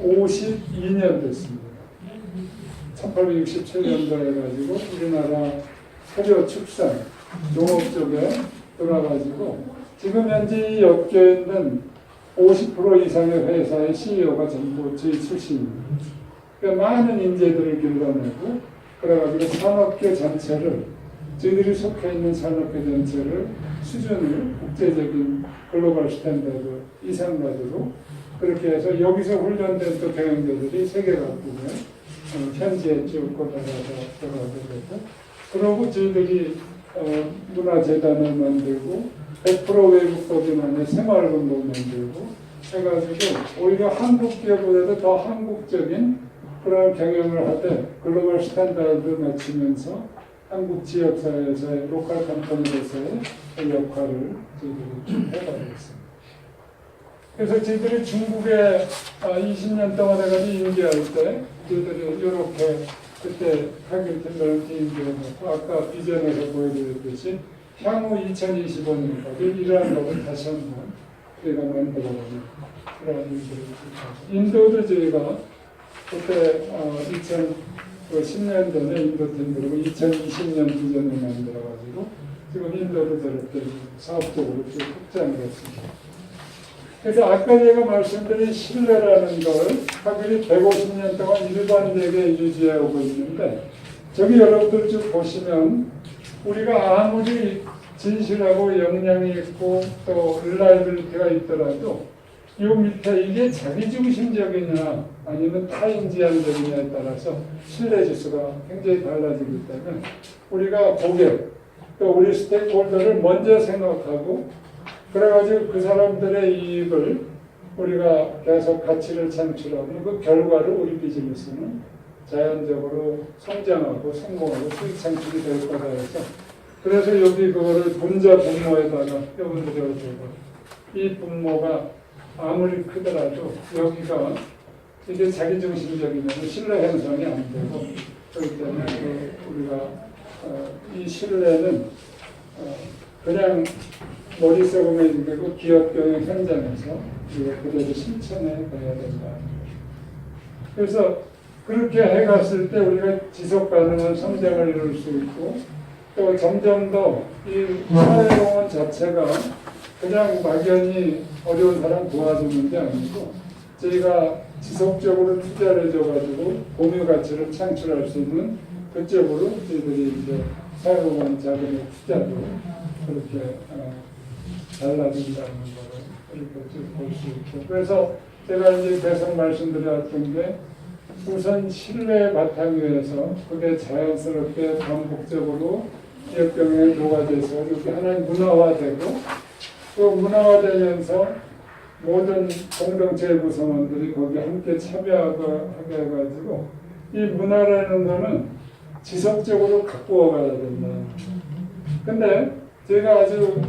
52년 됐습니다. 1867년도에 해가지고 우리나라 사료 축산 농업 쪽에 들어가지고 지금 현재 이 업계에 있는 50% 이상의 회사의 CEO가 전부 저희 출신입니다. 그러니까 많은 인재들을 길러내고 그래가지고 산업계 전체를 저희들이 속해 있는 산업계 전체를 수준을 국제적인 글로벌 스탠다드 이상가지로 그렇게 해서 여기서 훈련된 또 경영자들이 세계 각국에 현지에 쭉 거달아서 들어가게 되고 그러고 저희들이 문화재단을 만들고 100% 외국 법인안에 생활금도 만들고 해가지고 오히려 한국 기업보다도 더 한국적인 그런 경영을 하되 글로벌 스탠다드 맞추면서 한국 지역사회에서의 로컬 컴퍼니로서의 역할을 저희들이 해가고 있습니다. 그래서 저희들이 중국에 20년 동안 해가지고 인계할 때 저희들이 이렇게 그때 카겔 템버런트 인계해놓고 아까 비전에서 보여드렸듯이 향후 2025년까지 이러한 것을 다시 한번 저희가 만들어보는 그런 일들을 인도도 저희가 그때 2010년 전에 인도 팀들고 2020년 비전을 만들어가지고 지금 인도도 저렇게 사업적으로 쭉 확장을 했습니다. 그래서 아까 제가 말씀드린 신뢰라는 걸 카겔이 150년 동안 일관되게 유지해오고 있는데 저기 여러분들 쭉 보시면 우리가 아무리 진실하고 역량이 있고 또 릴라이빌리티가 있더라도 이 밑에 이게 자기중심적이냐 아니면 타인지향적이냐에 따라서 신뢰 지수가 굉장히 달라지기 때문에 우리가 고객 또 우리 스테이크홀더를 먼저 생각하고 그래가지고 그 사람들의 이익을 우리가 계속 가치를 창출하고 그 결과를 우리 비즈니스는 자연적으로 성장하고 성공하고 수익 창출이 될 거다 해서 그래서 여기 그거를 분자 분모에다가 여러분들이 이 분모가 아무리 크더라도 여기가 이게 자기중심적이면 신뢰 형성이 안 되고 그렇기 때문에 우리가 이 신뢰는 그냥 머릿속에만 되고 기업 경영 현장에서 우리가 그대로 실천해 가야 된다. 그래서 그렇게 해갔을 때 우리가 지속 가능한 성장을 이룰 수 있고 또 점점 더 이 사회공헌 자체가 그냥 막연히 어려운 사람 도와주는 게 아니고 저희가 지속적으로 투자를 해줘가지고 공유 가치를 창출할 수 있는 그쪽으로 저희들이 이제 사회공헌 자금의 투자도 그렇게 달라진다는 것을 이렇게 쭉 볼 수 있고 그래서 제가 이제 계속 말씀드렸던 게 우선 신뢰 바탕 위에서 그게 자연스럽게 반복적으로 기업 경영에 녹아져서 이렇게 하나의 문화화되고 또 문화화되면서 모든 공동체 구성원들이 거기에 함께 참여하게 해가지고 이 문화라는 거는 지속적으로 갖고 와가야 된다. 근데 제가 아주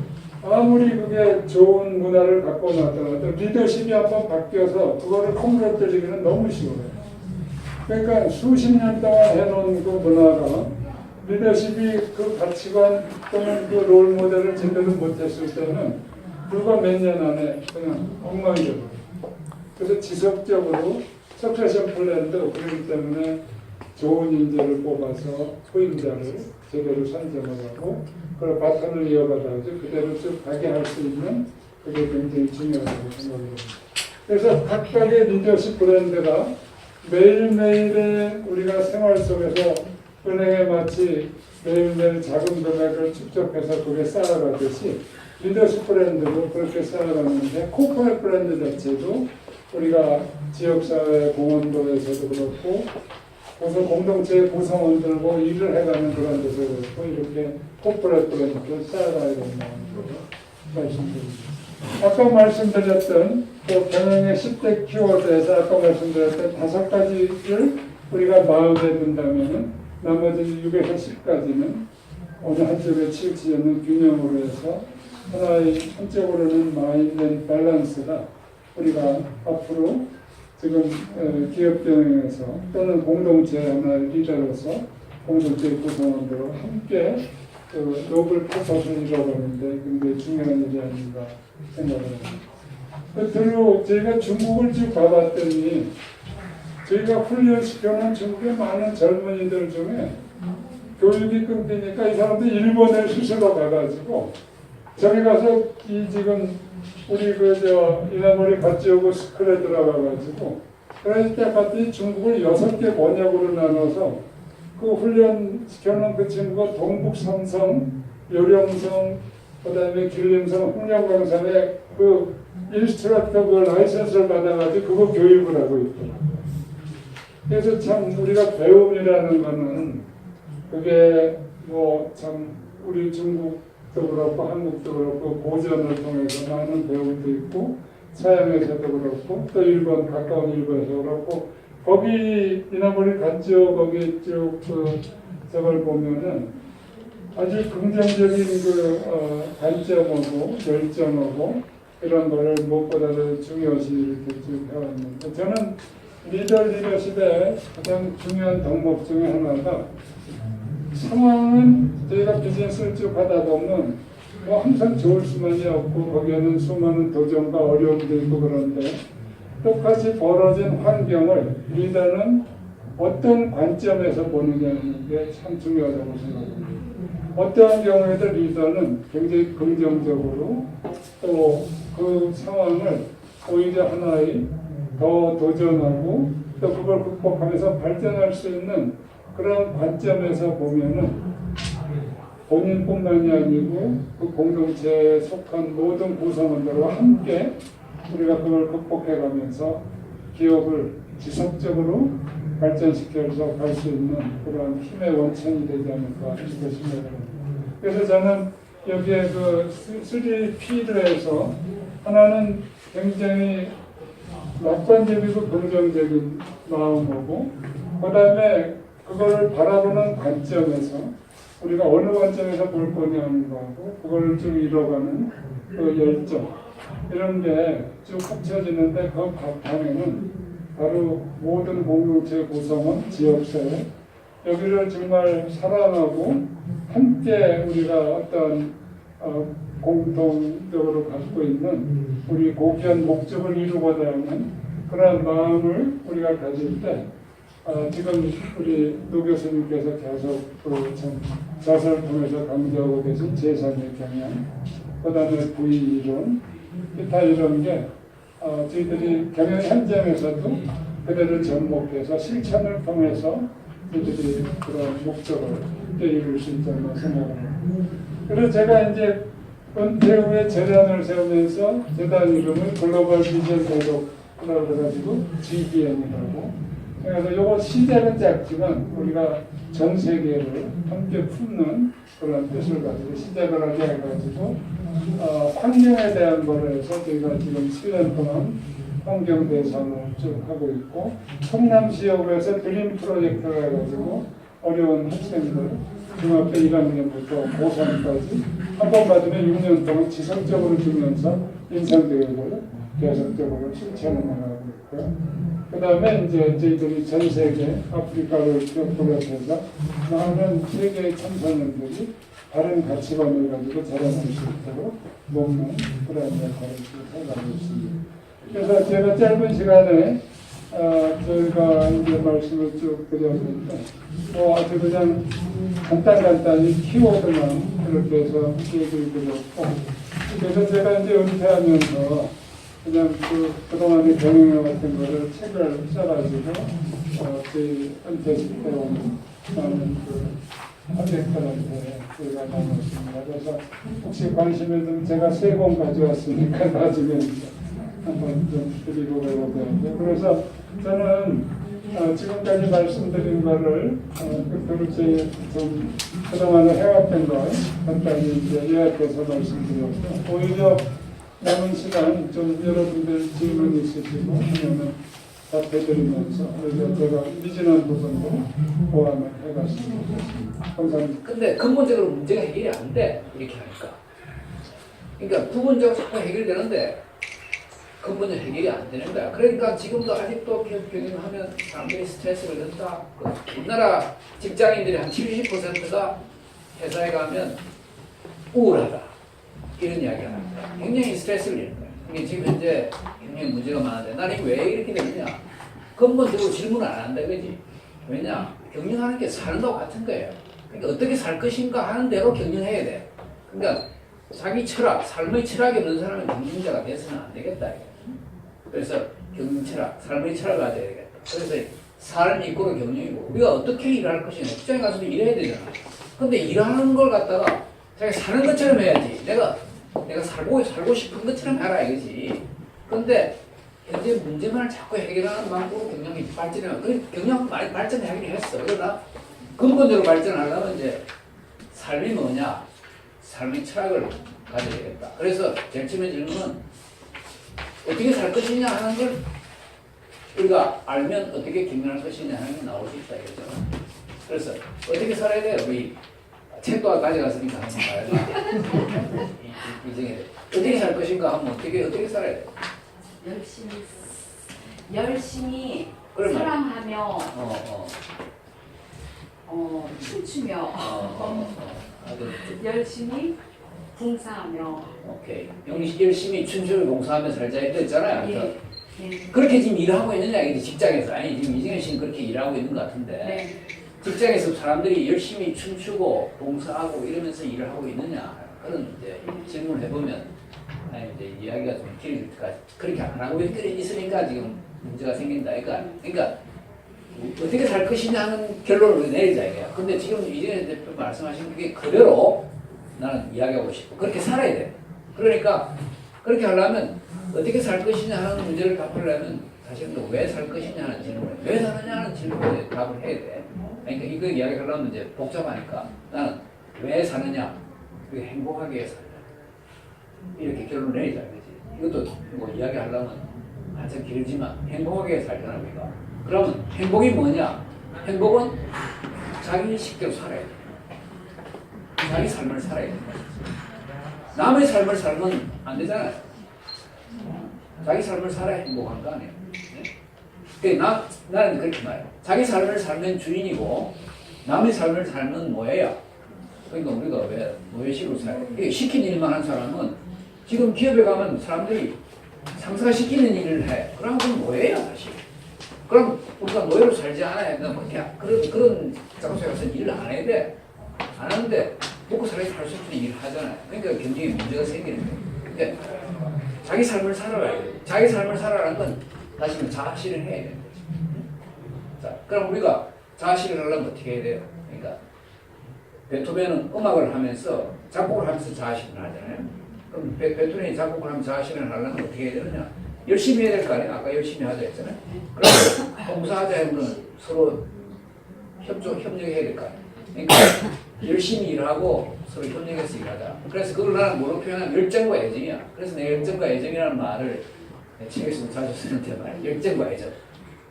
아무리 그게 좋은 문화를 갖고 나더라도 리더십이 한번 바뀌어서 그거를 허물어뜨리기는 너무 쉬워요. 그러니까 수십 년 동안 해놓은 그 문화가 리더십이 그 가치관 또는 그 롤 모델을 제대로 못했을 때는 불과 몇 년 안에 그냥 엉망이 되거든요. 그래서 지속적으로 석세션 플랜도 그렇기 때문에 좋은 인재를 뽑아서 후임자를 제대로 선정을 하고 그걸 바탕을 이어받아서 그대로 쭉 가게 할 수 있는 그게 굉장히 중요하다고 생각합니다. 그래서 각각의 리더십 브랜드가 매일매일의 우리가 생활 속에서 은행에 마치 매일매일 작은 금액을 축적해서 그게 쌓아가듯이 리더십 브랜드도 그렇게 쌓아가는데 코퍼레이트 브랜드 자체도 우리가 지역사회 공헌도에서도 그렇고 그래서 공동체 구성원들과 일을 해가는 그런 데서 그렇고 이렇게 코퍼레이트 브랜드를 쌓아가야 된다는 걸 말씀드립니다. 아까 말씀드렸던 또 경영의 10대 키워드에서 아까 말씀드렸던 5가지를 우리가 마음에 든다면 나머지 6에서 10가지는 어느 한쪽에 치우치지 않는 균형으로 해서 하나의 한쪽으로는 마인드 앤 밸런스가 우리가 앞으로 지금 기업 경영에서 또는 공동체 하나의 리더로서 공동체 구성원들과 함께 노블 퍼포스를 이뤄가는데 굉장히 중요한 일이 아닌가 생각을 합니다. 끝으로 저희가 중국을 쭉 가봤더니 저희가 훈련시켜놓은 중국의 많은 젊은이들 중에 교육이 끊기니까 이 사람들 일본에 스스로 가가지고 저기 가서 이 지금 우리 이나머리 같이 오고 스쿨에 들어가가지고 그럴 때 같이 중국을 6개 번역으로 나눠서 그 훈련시켜놓은 그 친구가 동북 삼성, 요령성, 그 다음에 길림성, 홍령광산에 그 일스트럭터 그 라이선스를 받아가지고 그거 교육을 하고 있더라고요. 그래서 참 우리가 배움이라는 거는 그게 뭐 참 우리 중국도 그렇고 한국도 그렇고 고전을 통해서 많은 배움도 있고 서양에서도 그렇고 또 일본 가까운 일본에서 그렇고 거기 이나머리 갔죠. 거기 쭉 저걸 보면은 아주 긍정적인 관점하고 열정하고 이런 거를 무엇보다도 중요시 이렇게 쭉 해왔는데 저는 리더십의 가장 중요한 덕목 중에 하나가 상황은 저희가 비즈니스를 쭉 하다 보면 뭐 항상 좋을 수만이 없고 거기에는 수많은 도전과 어려움도 있고 그런데 똑같이 벌어진 환경을 리더는 어떤 관점에서 보느냐는 게 참 중요하다고 생각합니다. 어떠한 경우에도 리더는 굉장히 긍정적으로 또 그 상황을 오히려 하나의 더 도전하고 또 그걸 극복하면서 발전할 수 있는 그런 관점에서 보면은 본인뿐만이 아니고 그 공동체에 속한 모든 구성원들과 함께 우리가 그걸 극복해가면서 기업을 지속적으로 발전시켜서 갈 수 있는 그런 힘의 원천이 되지 않을까 이렇게 생각합니다. 그래서 저는 여기에 그 3P를 해서 하나는 굉장히 낙관적이고 긍정적인 마음이고 그 다음에 그거를 바라보는 관점에서 우리가 어느 관점에서 볼 거냐는 거하고 그걸 좀 이뤄가는 그 열정 이런 게 쭉 합쳐지는데 그 바탕에는 바로 모든 공동체 구성원, 지역사회 여기를 정말 사랑하고 함께 우리가 어떤 공통적으로 갖고 있는 우리 고귀한 목적을 이루고자 하는 그런 마음을 우리가 가질 때 지금 우리 노 교수님께서 계속 자서를 통해서 강조하고 계신 제3의 경영, 그 다음에 부의 이론, 기타 이런 게 저희들이 경영 현장에서도 그대로 접목해서 실천을 통해서 저희들이 그런 목적을 이룰 수 있다고 생각합니다. 그래서 제가 이제 은퇴 후에 재단을 세우면서 재단 이름을 글로벌 비전 대독이라고 해가지고 GBN이라고 그래서 이거 시작은 작지만 우리가 전 세계를 함께 품는 그런 뜻을 가지고 시작을 하게 해가지고 환경에 대한 거를 해서 저희가 지금 7년 동안 환경 대상을 쭉 하고 있고 성남 지역에서 드림 프로젝트를 해가지고 어려운 학생들 중학교 1학년부터 고3까지 한 번 받으면 6년 동안 지속적으로 주면서 인성교육을 계속적으로 실천을 나가고 있고요. 그 다음에 이제 저희들이 전 세계 아프리카를 비롯해서 많은 세계의 청소년들이 다른 가치관을 가지고 자라날 수 있도록 돕는 그런 역할을 해가고 있습니다. 그래서 제가 짧은 시간에 저희가 이제 말씀을 쭉 드렸는데 아주 그냥 간단히 키워드만 이렇게 해서 얘기를 드렸고 그래서 제가 이제 은퇴하면서 그냥 그동안의 경영 같은 거를 책을 써가지고 저희 은퇴식 때 오는 많은 학생들한테 저희가 나눴습니다. 그래서 혹시 관심 있으면 제가 3권 가져왔으니까 나중에 한번 좀 드리고 가야되는데 그래서 저는 지금까지 말씀드린 거를 그렇게 좀 그동안에 해왔던 걸 간단히 이제 요약해서 말씀드렸고 오히려 남은 시간 좀 여러분들 질문 있으시고 하면은 답해드리면서 그래서 제가 미진한 부분도 보완을 해봤습니다. 감사합니다. 근데 근본적으로 문제가 해결이 안 돼. 이렇게 하니까. 그러니까 부분적으로 자꾸 해결되는데 근본적 해결이 안 되는 거야. 그러니까 지금도 아직도 경영하면 사람들이 스트레스를 받는다. 우리나라 직장인들이 한 70%가 회사에 가면 우울하다. 이런 이야기를 합니다. 굉장히 스트레스를 내는 거야. 이게 지금 현재 굉장히 문제가 많은데 나는 이게 왜 이렇게 되느냐. 근본적으로 질문을 안 한다 그지. 왜냐? 경영하는 게 사는 거와 같은 거예요. 그러니까 어떻게 살 것인가 하는 대로 경영해야 돼. 그러니까 자기 철학, 삶의 철학이 없는 사람은 경영자가 돼서는 안 되겠다. 이게. 그래서 경영 철학, 삶의 철학을 가져야 되겠다. 그래서 삶 이꼬르 경영이고 우리가 어떻게 일할 것이냐. 직장에 가서도 일해야 되잖아. 근데 일하는 걸 갖다가 자기 사는 것처럼 해야지. 내가 살고 싶은 것처럼 해라 이거지. 근데 현재 문제만을 자꾸 해결하는 방법으로 경영이 발전해요. 그 경영 발전하긴 했어. 그러나 근본적으로 발전하려면 이제 삶이 뭐냐? 삶의 철학을 가져야 되겠다. 그래서 제일 처음에 질문은 어떻게 살 것이냐 하는 걸 우리가 알면 어떻게 경영할 것이냐 하는 게 나올 수 있다 이거죠. 그래서 어떻게 살아야 돼요? 우리 책도 가져갔으니까 한번 봐야죠. 이정에 어떻게 살 것인가 하면 어떻게 살아야 돼? 열심히 그러면, 사랑하며 춤추며 열심히 봉사하며 오케이. 열심히 춘추를 봉사하며 살자 이랬잖아요. 예. 그렇게 지금 일하고 있느냐 이게 직장에서. 아니 지금 이정현 씨는 그렇게 일하고 있는 것 같은데 네. 직장에서 사람들이 열심히 춤추고 봉사하고 이러면서 일을 하고 있느냐 그런 이제 질문을 해보면 아니 이제 이야기가 좀 길어질 때까지 그렇게 안 하고 있으니까 지금 문제가 생긴다. 그러니까 어떻게 살 것이냐 하는 결론을 내리자 이게요. 근데 지금 이정현 대표 말씀하신 게 그대로 나는 이야기하고 싶고 그렇게 살아야 돼. 그러니까 그렇게 하려면 어떻게 살 것이냐 하는 문제를 답하려면 사실은 왜 살 것이냐 하는 질문에 왜 사느냐 하는 질문에 답을 해야 돼. 그러니까 이거 이야기하려면 이제 복잡하니까 나는 왜 사느냐? 그게 행복하게 살자. 이렇게 결론을 내리자. 그렇지? 이것도 뭐 이야기하려면 한참 길지만 행복하게 살잖아 우리가. 그러면 행복이 뭐냐? 행복은 자기 식대로 살아야 돼. 자기 삶을 살아야 돼. 남의 삶을 살면 안 되잖아요. 자기 삶을 살아야 행복한 거 아니에요. 네? 나는 그렇게 말해요. 자기 삶을 살면 주인이고 남의 삶을 살면 노예야. 그러니까 우리가 왜 노예식으로 살아요? 시킨 일만 한 사람은 지금 기업에 가면 사람들이 상사가 시키는 일을 해. 그럼 그건 노예야 사실. 그럼 우리가 노예로 살지 않아야 된다. 그런 장소에 가서 일을 안 해야 돼. 안 하는데 먹고 살아야 할 수 있는 일을 하잖아요. 그러니까 경쟁에 문제가 생기는 거예요. 근데 자기 삶을 살아야 돼. 자기 삶을 살아라는 건 다시 자아실현을 해야 되는 거지. 자, 그럼 우리가 자아실현을 하려면 어떻게 해야 돼요? 그러니까 베토벤은 음악을 하면서 작곡을 하면서 자아실현을 하잖아요. 그럼 베토벤이 작곡을 하면서 자아실현을 하려면 어떻게 해야 되느냐? 열심히 해야 될 거 아니에요? 아까 열심히 하자 했잖아요. 그래서 봉사하자 하는 건 서로 협력해야 될 거 아니에요. 그러니까 열심히 일하고 서로 협력해서 일하자. 그래서 그걸 나는 뭐로 표현하면 열정과 애정이야. 그래서 내 열정과 애정이라는 말을 내 책에서 자주 쓰는데 말이야. 열정과 애정.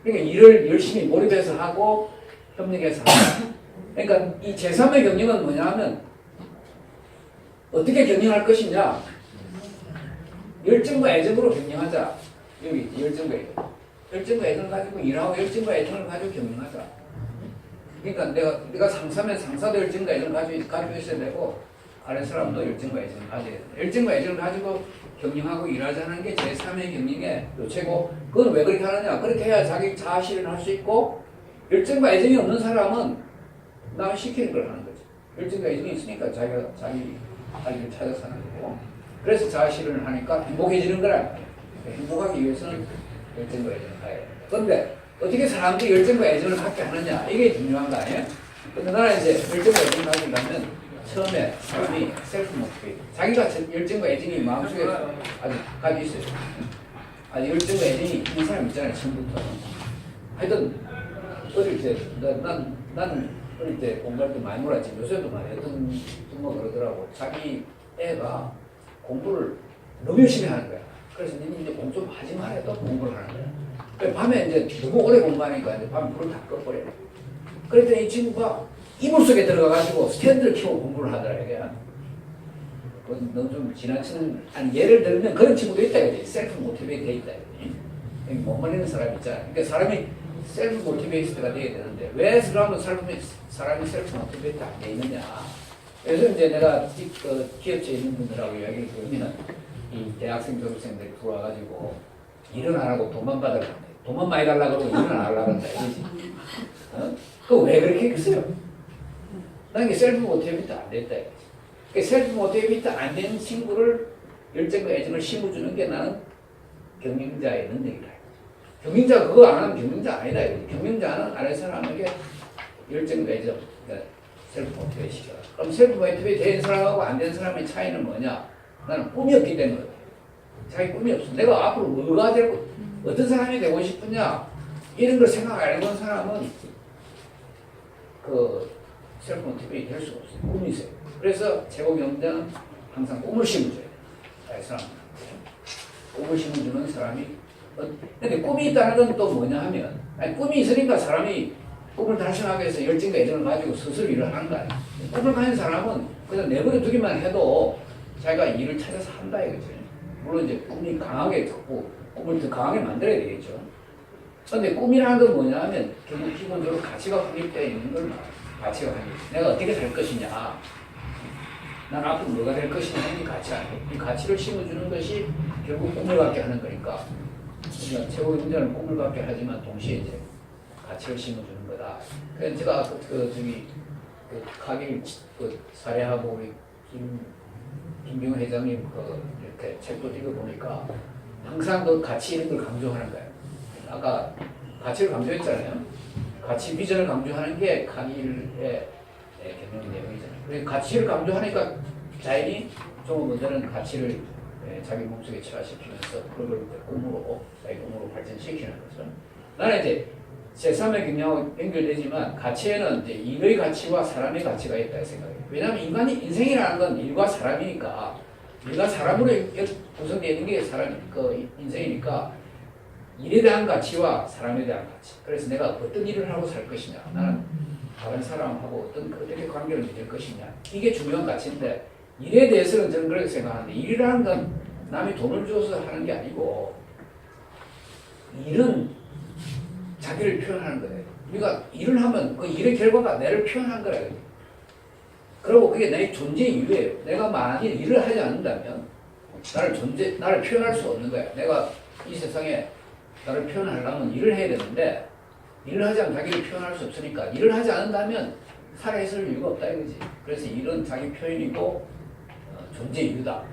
그러니까 일을 열심히 몰입해서 하고 협력해서 하자. 그러니까 이 제3의 경영은 뭐냐 하면 어떻게 경영할 것이냐. 열정과 애정으로 경영하자. 여기 열정과 애정. 열정과 애정을 가지고 일하고 열정과 애정을 가지고 경영하자. 그러니까 내가 상사면 상사도 열정과 애정을 가지고 있어야 되고 아래 사람도 열정과 애정을 가져야 돼. 열정과 애정을 가지고 경영하고 일하자는 게 제3의 경영의 요체고 그건 왜 그렇게 하느냐. 그렇게 해야 자기 자아실현을 할 수 있고 열정과 애정이 없는 사람은 나 시키는 걸 하는 거지. 열정과 애정이 있으니까 자기가 자기 할 일을 찾아서 하는 거고 그래서 자아실현을 하니까 행복해지는 거라. 행복하기 위해서는 열정과 애정을 가야 돼. 그런데 어떻게 사람들이 열정과 애정을 갖게 하느냐 이게 중요한 거 아니에요? 근데 나는 이제 열정과 애정을 가지려면 처음에 사람이 셀프 모티베이트 자기가 열정과 애정이 마음속에 아주 가지고 있어요. 아주 열정과 애정이 있는 사람 있잖아요. 처음부터. 하여튼 어릴 때 나는 어릴 때 공부할 때 많이 놀았지. 요새도 많이 어떤 부모가 그러더라고. 자기 애가 공부를 너무 열심히 하는 거야. 그래서 니는 이제 공부 좀 하지 말아야 또 공부를 하는 거야. 밤에 이제 너무 오래 공부하니까 이제 밤에 불을 다 꺼버려. 그랬더니 이 친구가 이불 속에 들어가가지고 스탠드를 켜고 공부를 하더라, 이게. 너무 좀 지나치는, 아니, 예를 들면 그런 친구도 있다, 이거지. 셀프 모티베이트 돼 있다, 이거지. 못 말리는 사람이 있잖아. 그러니까 사람이 셀프 모티베이트가 돼야 되는데, 왜 사람이 셀프 모티베이트 안 돼 있느냐. 그래서 이제 내가 기업체에 있는 분들하고 이야기를 들으면, 이 대학생, 졸업생들이 들어와가지고, 일은 안 하고 돈만 받으려고 한다. 돈만 많이 달라고 그러고 일은 안 하려고 한다, 이거지. 그거 왜 그렇게 했어요? 난 이게 셀프 모티베이트 안 됐다, 이거지. 그러니까 셀프 모티베이트 안 된 친구를 열정과 애정을 심어주는 게 나는 경영자의 능력이다. 경영자가 그거 안 하면 경영자 아니다. 경영자는 아래 사람에게 열정과 애정, 그러니까 셀프 모티베이트가. 그럼 셀프 모티베이트 된 사람하고 안 된 사람의 차이는 뭐냐? 나는 꿈이 없기 때문에. 자기 꿈이 없어. 내가 앞으로 뭐가 되고, 어떤 사람이 되고 싶으냐? 이런 걸 생각 안 해본 사람은 그 셀프 모티베이트 될 수가 없어요. 꿈이 있어요. 그래서 최고 경자는 항상 꿈을 심어줘야 돼요. 다른 사람한테. 꿈을 심어주는 사람이. 근데 꿈이 있다는 건 또 뭐냐 하면, 아니, 꿈이 있으니까 사람이 꿈을 달성하기 위해서 열정과 애정을 가지고 스스로 일을 하는 거 아니에요. 꿈을 가진 사람은 그냥 내버려 두기만 해도 자기가 일을 찾아서 한다 이거죠. 물론 이제 꿈이 강하게 듣고 꿈을 더 강하게 만들어야 되겠죠. 근데 꿈이라는 건 뭐냐 하면 결국 기본적으로 가치가 확립되어 있는 걸 말해요. 가치가 확립. 내가 어떻게 살 것이냐. 난 앞으로 뭐가 될 것이냐 하는 가치 아니에요. 이 가치를 심어주는 것이 결국 꿈을 갖게 하는 거니까. 그러니까 최고의 문제는 꿈을 갖게 하지만 동시에 이제 가치를 심어주는 거다. 그래서 제가 카길 사례하고 우리 김병호 회장님 이렇게 책도 읽어보니까 항상 그 가치 이런 걸 강조하는 거예요. 아까 가치를 강조했잖아요. 가치 비전을 강조하는 게 카길의 개념 내용이잖아요. 그래서 가치를 강조하니까 자연히 조금 먼저는 가치를 자기 몸속에 체화시키면서 그걸 자기 꿈으로 발전시키는 거죠. 나는 이제 제3의 경영하고 연결되지만 가치에는 이제 일의 가치와 사람의 가치가 있다고 생각해요. 왜냐하면 인생이라는 건 일과 사람이니까, 일과 사람으로 구성되어 있는 게 인생이니까 일에 대한 가치와 사람에 대한 가치. 그래서 내가 어떤 일을 하고 살 것이냐, 나는 다른 사람하고 어떻게 관계를 맺을 것이냐, 이게 중요한 가치인데, 일에 대해서는 저는 그렇게 생각하는데, 일이라는 건 남이 돈을 줘서 하는 게 아니고 일은 자기를 표현하는 거예요. 우리가 일을 하면 그 일의 결과가 나를 표현한 거예요. 그리고 그게 나의 존재 이유예요. 내가 만약 일을 하지 않는다면 나를 표현할 수 없는 거야. 내가 이 세상에 나를 표현하려면 일을 해야 되는데, 일을 하지 않으면 자기를 표현할 수 없으니까 일을 하지 않는다면 살아있을 이유가 없다 이거지. 그래서 일은 자기 표현이고 존재 이유다.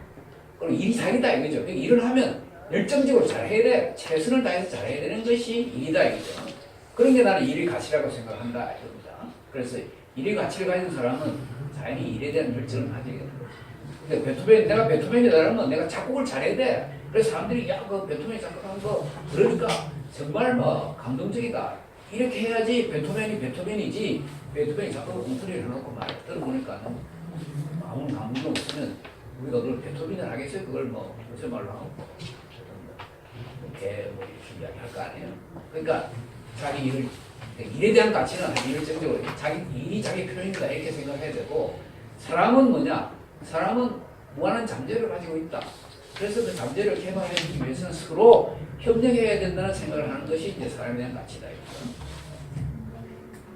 그리고 일이 자기다 이거죠. 그러니까 일을 하면 열정적으로 잘해야 돼. 최선을 다해서 잘해야 되는 것이 일이다 이거죠. 그런 게 나는 일의 가치라고 생각한다 이겁니다. 그래서 일의 가치를 가진 사람은 자연히 일에 대한 열정을 가지게 되는 거죠. 근데 내가 베토벤이라는 건 내가 작곡을 잘해야 돼. 그래서 사람들이 그 베토벤이 작곡한 거 그러니까 정말 감동적이다. 이렇게 해야지 베토벤이지. 베토벤이 작곡을 엉터리를 해놓고 말 들어보니까 아무 감동도 없으면 우리가 그걸 베토벤을 하겠어요? 그걸 무슨 말로 하고 이렇게 이야기할 거 아니에요. 그러니까 자기 일에 대한 가치는 일정적으로 일이 자기 표현이다 이렇게 생각해야 되고, 사람은 뭐냐? 사람은 무한한 잠재를 가지고 있다. 그래서 그 잠재를 개발해주기 위해서는 서로 협력해야 된다는 생각을 하는 것이 이제 사람에 대한 가치다.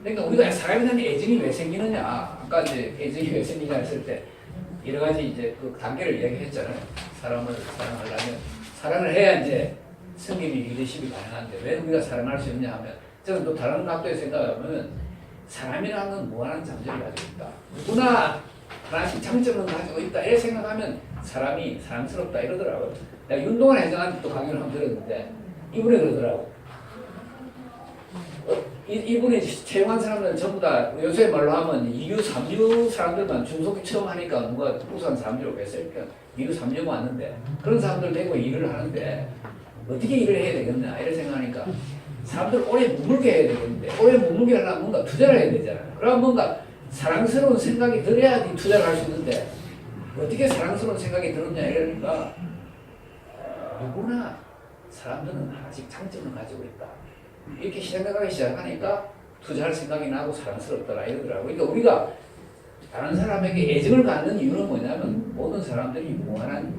그러니까 우리가 사람에 대한 애정이 왜 생기느냐? 아까 이제 애정이 왜 생기냐 했을 때 여러 가지 이제 그 단계를 이야기했잖아요. 사람을 사랑하려면 사랑을 해야 이제 성김이 리더십이 가능한데, 왜 우리가 사랑할 수 있냐 하면, 저는 또 다른 각도에서 생각하면 사람이라는 건 무한한 잠재를 가지고 있다. 누구나 하나씩 장점을 가지고 있다. 이렇게 생각하면 사람이 사랑스럽다 이러더라고요. 내가 윤동환 회장한테 또 강연을 한번 들었는데 이분이 그러더라고. 이분이 채용한 사람들은 전부 다 요새 말로 하면 2류, 3류 사람들만 중소기 처음 하니까 누가 부산 3류로 뺐으니까 2류, 3류 왔는데, 그런 사람들 되고 일을 하는데 어떻게 일을 해야 되겠냐 이런 생각하니까 사람들 오래 머물게 해야 되겠는데, 오래 머물게 하려면 뭔가 투자를 해야 되잖아요. 그럼 뭔가 사랑스러운 생각이 들어야지 투자를 할 수 있는데, 어떻게 사랑스러운 생각이 들었냐 이러니까 누구나 사람들은 하나씩 장점을 가지고 있다. 이렇게 생각하기 시작하니까 투자할 생각이 나고 사랑스럽더라 이러더라고요. 그러니까 우리가 다른 사람에게 애정을 갖는 이유는 뭐냐면 모든 사람들이 무한한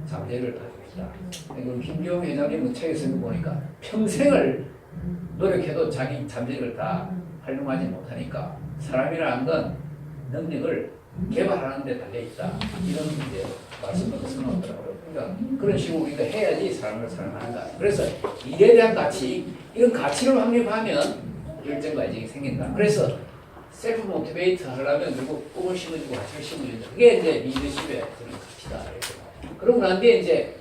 잠재력을 가지고 있다. 그리고 김기용 회장님 책에서 보니까 평생을 노력해도 자기 잠재력을 다 활용하지 못하니까 사람이라는 건 능력을 개발하는 데 달려있다. 이런 이제 말씀을 써놓더라고요. 그러니까 그런 식으로 우리가 해야지 사람을 사랑한다. 그래서 일에 대한 가치, 이런 가치를 확립하면 열정과 애정이 생긴다. 그래서 셀프 모티베이트 하려면 결국 꿈을 심어주고 가치를 심어준다. 그게 이제 리더십의 그런 가치다. 이렇게. 그러고 난 뒤에 이제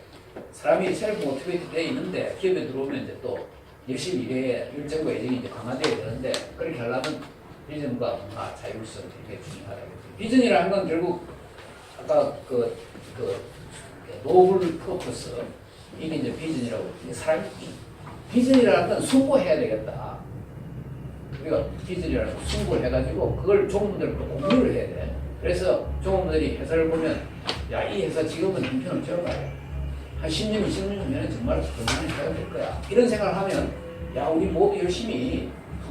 사람이 셀프 모티베이트 되어 있는데 기업에 들어오면 이제 또 열심히 일해 열정과 애정이 이제 강화되어야 되는데 그렇게 하려면 비전과 문화, 자율성 되게 중요하다. 비전이라는 건 결국 아까 그 노블 퍼포스 이게 이제 비전이라고 사람 비전이라는 건 숭고해야 되겠다. 우리가 비전이라는 건 숭고를 해가지고 그걸 종업원들과 공유를 해야 돼. 그래서 종업원들이 회사를 보면 야 이 회사 지금은 형편없죠 말이야. 한 10년, 20년 후면 정말 건강한 회사가 될 거야. 이런 생각을 하면 야 우리 모두 열심히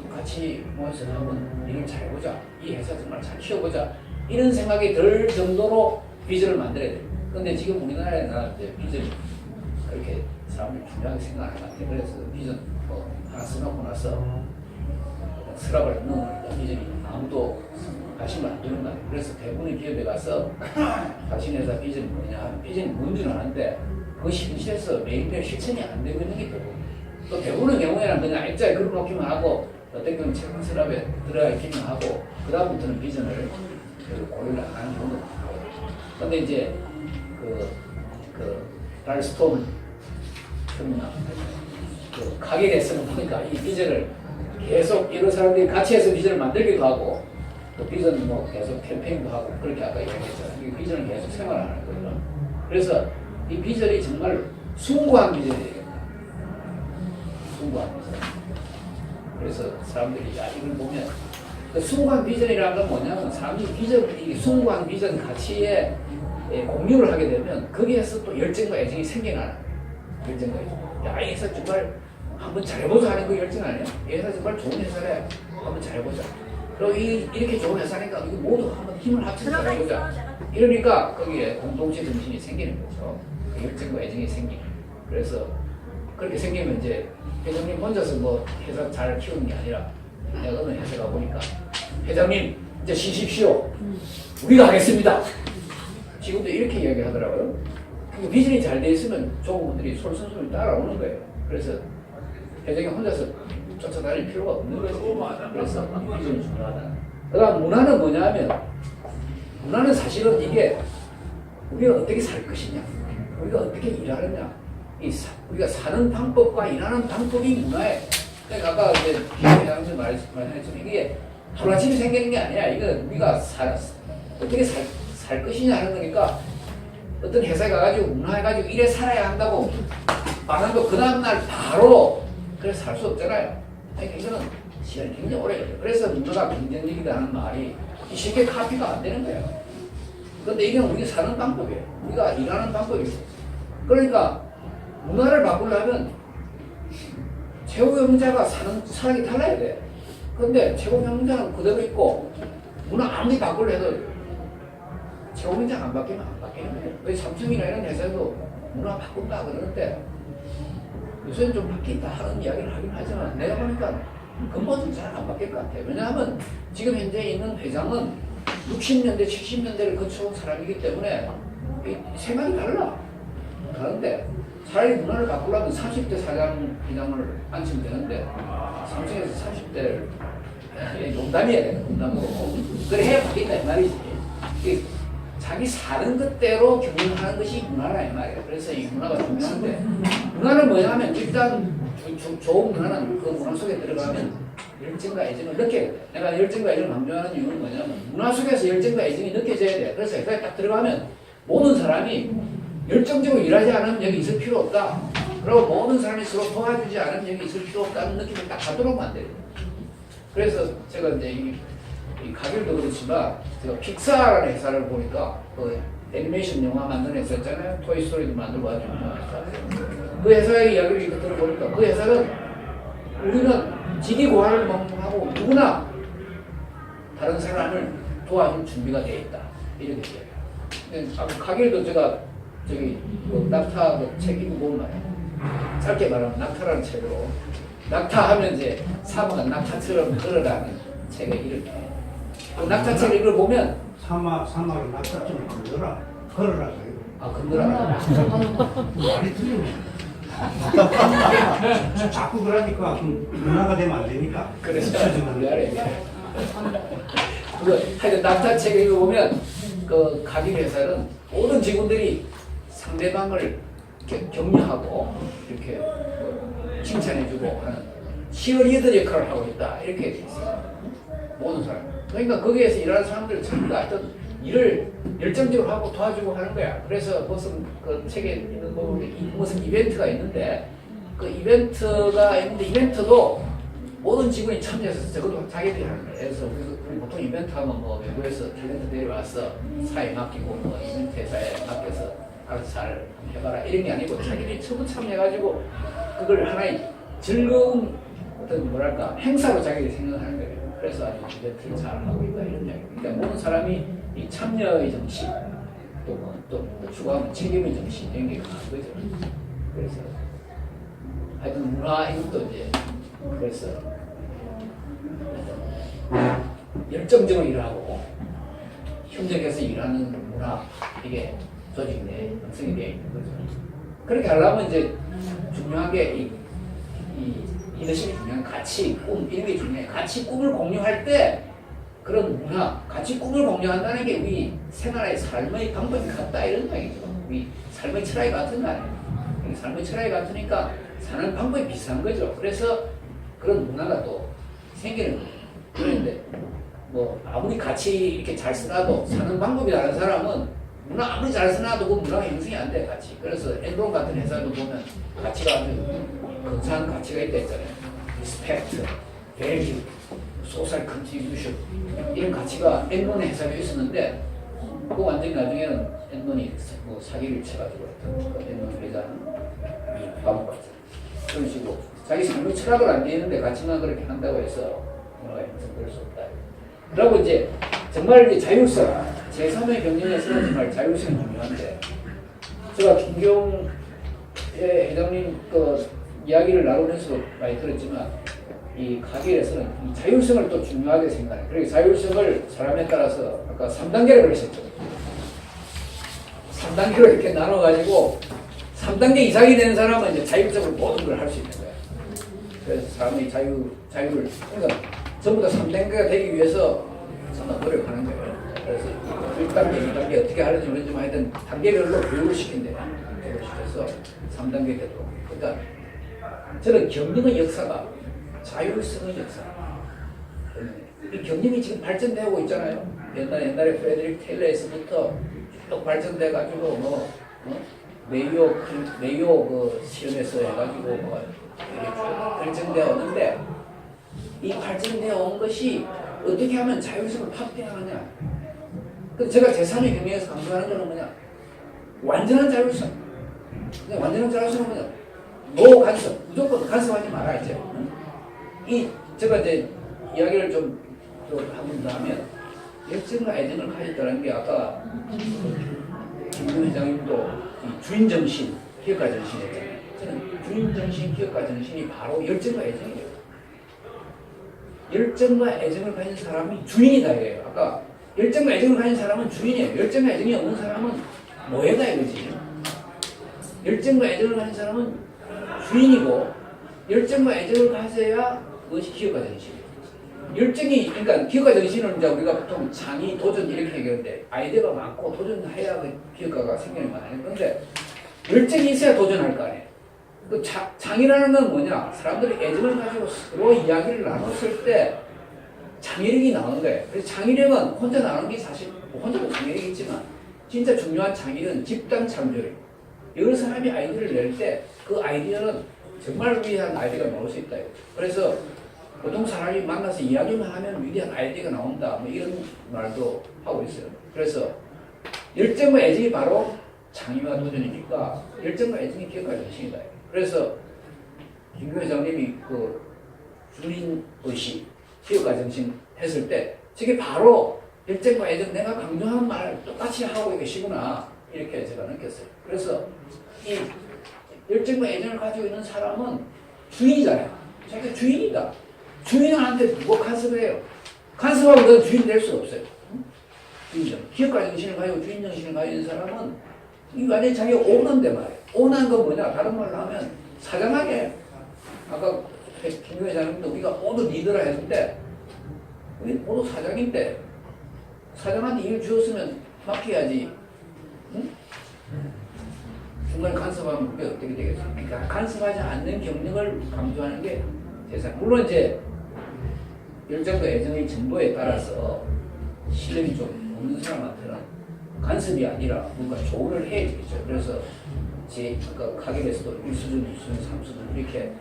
같이 모여서 한번 일을 잘해보자. 이 회사 정말 잘 키워보자. 이런 생각이 들 정도로 비전을 만들어야 돼. 근데 지금 우리나라에는 이제 비전이 그렇게 사람들이 중요하게 생각하는 것 같아요. 그래서 비전 뭐 하나 써놓고 나서 서랍을 넣으니까 비전이 아무도 관심을 안 두는 것 같아요. 그래서 대부분의 기업에 가서 자신 회사 비전이 뭐냐, 비전이 뭔지는 아는데 그것이 현실에서 매일매일 실천이 안 되고 있는 게 대부분. 또 대부분의 경우에는 그냥 액자에 걸어놓기만 하고 어떤 경우는 책상 서랍에 들어가 있기만 하고 그 다음부터는 비전을 고려를 안 하는 경우도 많고. 근데 이제 달스톰 그 가게에서는 보니까 이 비전을 계속 여러 사람들이 같이 해서 비전을 만들기도 하고 또 비전 뭐 계속 캠페인도 하고 그렇게 아까 얘기했잖아요. 이 비전을 계속 생활하는 거거든요. 그래서 이 비전이 정말 숭고한 비전이 되겠다. 숭고한 비전. 그래서 사람들이 야 이걸 보면 그 숭고한 비전이라는 건 뭐냐면 사람들이 이 숭고한 비전 가치에 공유를 하게 되면 거기에서 또 열정과 애정이 생겨나는 열정과 애정. 야, 이 회사 정말 한번 잘해보자 하는 그 열정 아니야? 이 회사 정말 좋은 회사래. 한번 잘해보자. 그리고 이렇게 좋은 회사니까 이거 모두 한번 힘을 합쳐서 잘해보자. 이러니까 거기에 공동체 정신이 생기는 거죠. 그 열정과 애정이 생기는. 그래서 그렇게 생기면 이제 회장님 혼자서 뭐 회사 잘 키우는 게 아니라 내가 어느 회사 가보니까 회장님 이제 쉬십시오. 우리가 하겠습니다. 지금도 이렇게 이야기하더라고요. 그 비전이 잘 돼 있으면 종업원들이 솔선수범 따라오는 거예요. 그래서 회장이 혼자서 쫓아다닐 필요가 없는 거죠. 그래서 비전이 중요하다. 그다음 문화는 뭐냐면 문화는 사실은 이게 우리가 어떻게 살 것이냐, 우리가 어떻게 일하느냐, 우리가 사는 방법과 일하는 방법이 문화예요. 그러니까 아까 이제 회장님 말씀하셨지만 이게 하루아침에 생기는 게 아니야. 이거 우리가 어떻게 살 것이냐 하는 거니까 어떤 회사에 가가지고 문화해가지고 이래 살아야 한다고 말하고 그 다음날 바로 그래서 살 수 없잖아요. 그러니까 이거는 시간이 굉장히 오래 걸려요. 그래서 문화가 경쟁력이다 하는 말이 쉽게 카피가 안 되는 거예요. 그런데 이게 우리가 사는 방법이에요. 우리가 일하는 방법이에요. 그러니까 문화를 바꾸려면 최고 경영자가 사는 게 달라야 돼. 그런데 최고 경영자는 그대로 있고 문화 아무리 바꾸려 해도 최고 경영자가 안 바뀌면 안 바뀌는 거예요. 왜 삼성이나 이런 회사도 문화 바꾼다 그러는데 요새는 좀 바뀐다 하는 이야기를 하긴 하지만 내가 보니까 근본은 잘 안 바뀔 것 같아요. 왜냐하면 지금 현재 있는 회장은 60년대, 70년대를 거쳐온 사람이기 때문에 생각이 달라. 다른데 차라리 문화를 바꾸려면 30대 사장 회장을 앉히면 되는데 삼성에서 30대를 농담이야 되는 농담으로 그래 해야 바뀐다 이 말이지. 자기 사는 것대로 경영하는 것이 문화라 이 말이에요. 그래서 이 문화가 중요한데 문화는 뭐냐면 일단 좋은 문화는 그 문화 속에 들어가면 열정과 애정을 느껴야 돼. 내가 열정과 애정을 강조하는 이유는 뭐냐면 문화 속에서 열정과 애정이 느껴져야 돼. 그래서 회사에 딱 들어가면 모든 사람이 열정적으로 일하지 않으면 여기 있을 필요 없다. 그리고 모든 사람이 서로 도와주지 않으면 여기 있을 필요 없다는 느낌을 딱 갖도록 만들어요. 그래서 제가 이제 이 가게도 그렇지만 제가 픽사라는 회사를 보니까 그 애니메이션 영화 만드는 회사 있잖아요. 토이스토리도 만들고 하죠. 그 회사의 이야기를 이거 들어보니까 그 회사는 우리는 지기 고하를 하고 누구나 다른 사람을 도와줄 준비가 돼 있다. 이렇게 얘기해요. 아까 가길도 제가 저기 그 낙타 책 읽어보면 말이에요. 짧게 말하면 낙타라는 책으로 낙타하면 이제 사마가 낙타처럼 걸어라는 책의 이름이에요. 그 낙타 책을 읽어보면 사마를 낙타 좀 걸어라. 아 건드라 말이 틀리네. 자꾸 그러니까 문화가 되면 안 되니까. 그래서 잊혀지면 미안해. 하여튼 낙타 책을 읽어보면 그 가길 회사는 모든 직원들이 상대방을 이렇게 격려하고 이렇게 칭찬해주고 하는 치어리더 역할을 하고 있다 이렇게 돼 있어요. 모든 사람. 그러니까 거기에서 일하는 사람들 전부 다 하여튼 일을 열정적으로 하고 도와주고 하는 거야. 그래서 무슨 그 책에 있는 거 보면 무슨 이벤트가 있는데 그 이벤트가 있는데 이벤트도 모든 직원이 참여해서 적어도 자기들이 하는 거예요. 그래서 우리 보통 이벤트 하면 뭐 외부에서 탤런트 데려와서 사에 맡기고 뭐 이벤트 회사에 맡겨서 알아서 잘 해봐라 이런 게 아니고 자기들이 전부 참여해가지고 그걸 하나의 즐거운 어떤 뭐랄까 행사로 자기들이 생각하는 거예요. 그래서 아주 이벤트를 잘 하고 있다 이런 이야기. 그러니까 모든 사람이 이 참여의 정신 또 추구하는 책임의 정신 이런 게 강한 거죠. 그래서 하여튼 문화 이것도 이제 그래서 열정적으로 일하고 협력해서 일하는 문화 이게 조직 내에 형성이 되어 있는 거죠. 그렇게 하려면 이제 중요한 게 이 리더십이 중요한 가치, 꿈 이런 게 중요해. 가치, 꿈을 공유할 때 그런 문화, 가치, 꿈을 공유한다는 게 우리 생활의 삶의 방법이 같다 이런 이야기죠. 우리 삶의 철학이 같은 거 아니에요. 삶의 철학이 같으니까 사는 방법이 비슷한 거죠. 그래서 그런 문화가 또 생기는 거예요. 그런데 뭐 아무리 같이 이렇게 잘 쓰나도 사는 방법이 다른 사람은 문화 아무리 잘 쓰나도 그 문화가 형성이 안 돼 같이. 그래서 엔론 같은 회사도 보면 가치가 아주 근사한 가치가 있다 했잖아요. 리스펙트, 밸류, 소셜 컨트리뷰션 이런 가치가 엔론의 회사에 있었는데 그 완전히 나중에는 엔론이 뭐 사기를 쳐가지고 했던 그 엔론 회장이 감옥 갔잖아요. 그런 식으로 자기 삶의 철학을 안 되는데 가치만 그렇게 한다고 해서 문화가 형성될 수 없다. 그리고 이제 정말 이제 자율성, 제3의 경영에서는 정말 자율성이 중요한데 제가 김경애 회장님 그 이야기를 나누면서 많이 들었지만 이 가게에서는 이 자율성을 또 중요하게 생각해요. 그리고 자율성을 사람에 따라서 아까 3단계를 그러셨죠. 3단계로 이렇게 나눠가지고 3단계 이상이 되는 사람은 이제 자율적으로 모든 걸 할 수 있는 거예요. 그래서 사람이 자유를 그러니까 전부 다 3단계가 되기 위해서 정말 노력하는 거예요. 그래서 1단계, 2단계 어떻게 하는지 모르지만 하여튼 단계별로 교육을 시킨대요. 교육을 시켜서 3단계 되도록. 그러니까 저는 경영의 역사가 자율성의 역사. 이 경영이 지금 발전되고 있잖아요. 옛날에 프레드릭 테일러에서부터 쭉 발전돼가지고 메이오 그 시험에서 해가지고 뭐 발전되어 오는데 이 발전되어 온 것이 어떻게 하면 자율성을 확대하느냐. 제가 제3의 경영에서 강조하는 것은 뭐냐? 완전한 자율성. 완전한 자율성은 뭐냐? 노 간섭, 무조건 간섭하지 말아 이제. 제가 이제 이야기를 좀 한 번 더 하면 열정과 애정을 가졌다는 게 아까 김 회장님도 주인 정신, 기업가 정신이었잖아요. 저는 주인 정신, 기업가 정신이 바로 열정과 애정이에요. 열정과 애정을 가진 사람이 주인이다 이래요. 아까 열정과 애정을 가진 사람은 주인이에요. 열정과 애정이 없는 사람은 노예다 이거지. 열정과 애정을 가진 사람은 주인이고 열정과 애정을 가져야 그것이 기업가 정신이에요. 열정이 그러니까 기업가 정신은 이제 우리가 보통 창의, 도전 이렇게 얘기하는데 아이디어가 많고 도전해야 그 기업가가 생기는 거 아니에요. 그런데 열정이 있어야 도전할 거 아니에요. 그 창의라는 건 뭐냐? 사람들이 애정을 가지고 서로 이야기를 나눴을 때 창의력이 나오는 거예요. 그래서 창의력은 혼자 나오는 게 사실 혼자도 창의력이 있지만 진짜 중요한 창의력은 집단 창조력. 여러 사람이 아이디어를 낼 때 그 아이디어는 정말 위대한 아이디어가 나올 수 있다. 그래서 보통 사람이 만나서 이야기만 하면 위대한 아이디어가 나온다. 뭐 이런 말도 하고 있어요. 그래서 열정과 애정이 바로 창의와 도전이니까 열정과 애정이 기업가 정신이다. 그래서 김 회장님이 그 주인의식, 기업가 정신 했을 때 저게 바로 열정과 애정 내가 강조한 말 똑같이 하고 계시구나 이렇게 제가 느꼈어요. 그래서 이 열정과 애정을 가지고 있는 사람은 주인이잖아요. 자기가 주인이다. 주인한테 누가 간섭을 해요? 간섭하고 너 주인 될 수 없어요. 주인정. 기업가 정신을 가지고 주인 정신을 가지고 있는 사람은 이 완전히 자기가 오너인데 말이에요. 오너한 건 뭐냐? 다른 말로 하면 사장하게. 아까 김 회장님도 우리가 오너 리더라 했는데 우리 모두 사장인데 사장한테 일 주었으면 맡겨야지. 응? 중간에 간섭하면 그게 어떻게 되겠어요? 그러니까 간섭하지 않는 경력을 강조하는 게 세상. 물론 이제 열정과 애정의 정도에 따라서 실력이 좀 없는 사람한테는 간섭이 아니라 뭔가 조언을 해야 되겠죠. 그래서 제 아까 가격에서도 1수준, 2수준, 3수준 이렇게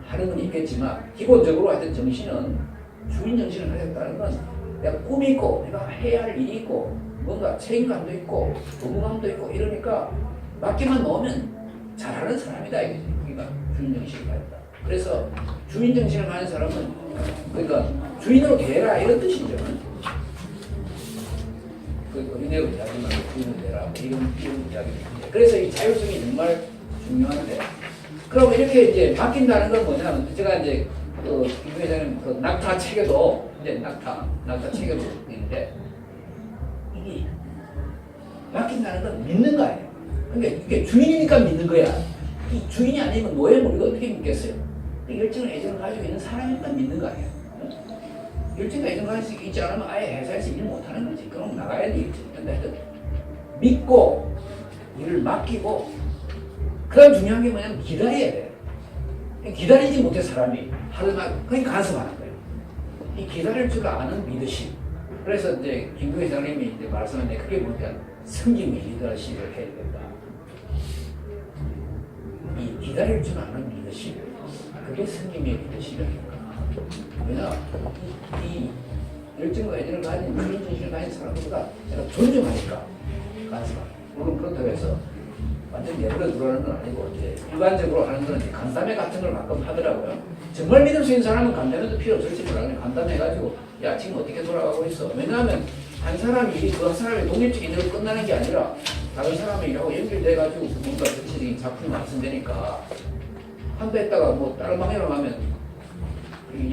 하는 건 있겠지만 기본적으로 하여튼 정신은 주인 정신을 가졌다는 건 내가 꿈이 있고 내가 해야 할 일이 있고 뭔가 책임감도 있고 도구감도 있고 이러니까 맡기만 놓으면 잘하는 사람이다 이거지. 그러니까 주인 정신을 가졌다. 그래서 주인 정신을 가진 사람은 그러니까 주인으로 대해라 이런 뜻이죠. 그 어린애로 대하지 말고 주인으로 대해라 이런 이야기입니다. 그래서 이 자율성이 정말 중요한데 그럼 이렇게 이제 맡긴다는 건 뭐냐면 제가 이제 김 회장님 그 낙타 책에도 이제 낙타 책에도 있는데 이게 맡긴다는 건 믿는 거 아니에요. 그러니까 이게 주인이니까 믿는 거야. 이 주인이 아니면 노예를 우리가 어떻게 믿겠어요? 열정을 애정을 가지고 있는 사람이니까 믿는 거 아니에요. 열정과 애정을 가지고 있지 않으면 아예 회사에서 일 못하는 거지. 그럼 나가야 되겠지. 근데 하여튼 믿고 일을 맡기고 그다음 중요한 게 뭐냐면 기다려야 돼. 기다리지 못해 사람이 하루만 그러니까 간섭하는 거예요. 이 기다릴 줄 아는 리더십. 그래서 이제 김구 회장님이 이제 말씀하는데 그게 뭐냐면 성김의 리더십을 해야 된다. 이 기다릴 줄 아는 리더십. 그게 성김의 리더십이 아닐까. 왜냐 이 열정과 애정을 가진 그런 정신을 가진 사람보다 내가 존중하니까 간섭하는. 물론 그렇다고 해서 완전 내버려 두라는 건 아니고 이제 일반적으로 하는 건 이제 간담회 같은 걸 가끔 하더라고요. 정말 믿을 수 있는 사람은 간담회도 필요 없을지 몰라. 그냥 간담회해가지고 야 지금 어떻게 돌아가고 있어. 왜냐하면 한 사람이 일이 그 사람의 독립적인 일로 끝나는 게 아니라 다른 사람의 일하고 연결돼가지고 뭔가 전체적인 작품이 완성되니까 한도 했다가 뭐 다른 방향으로 가면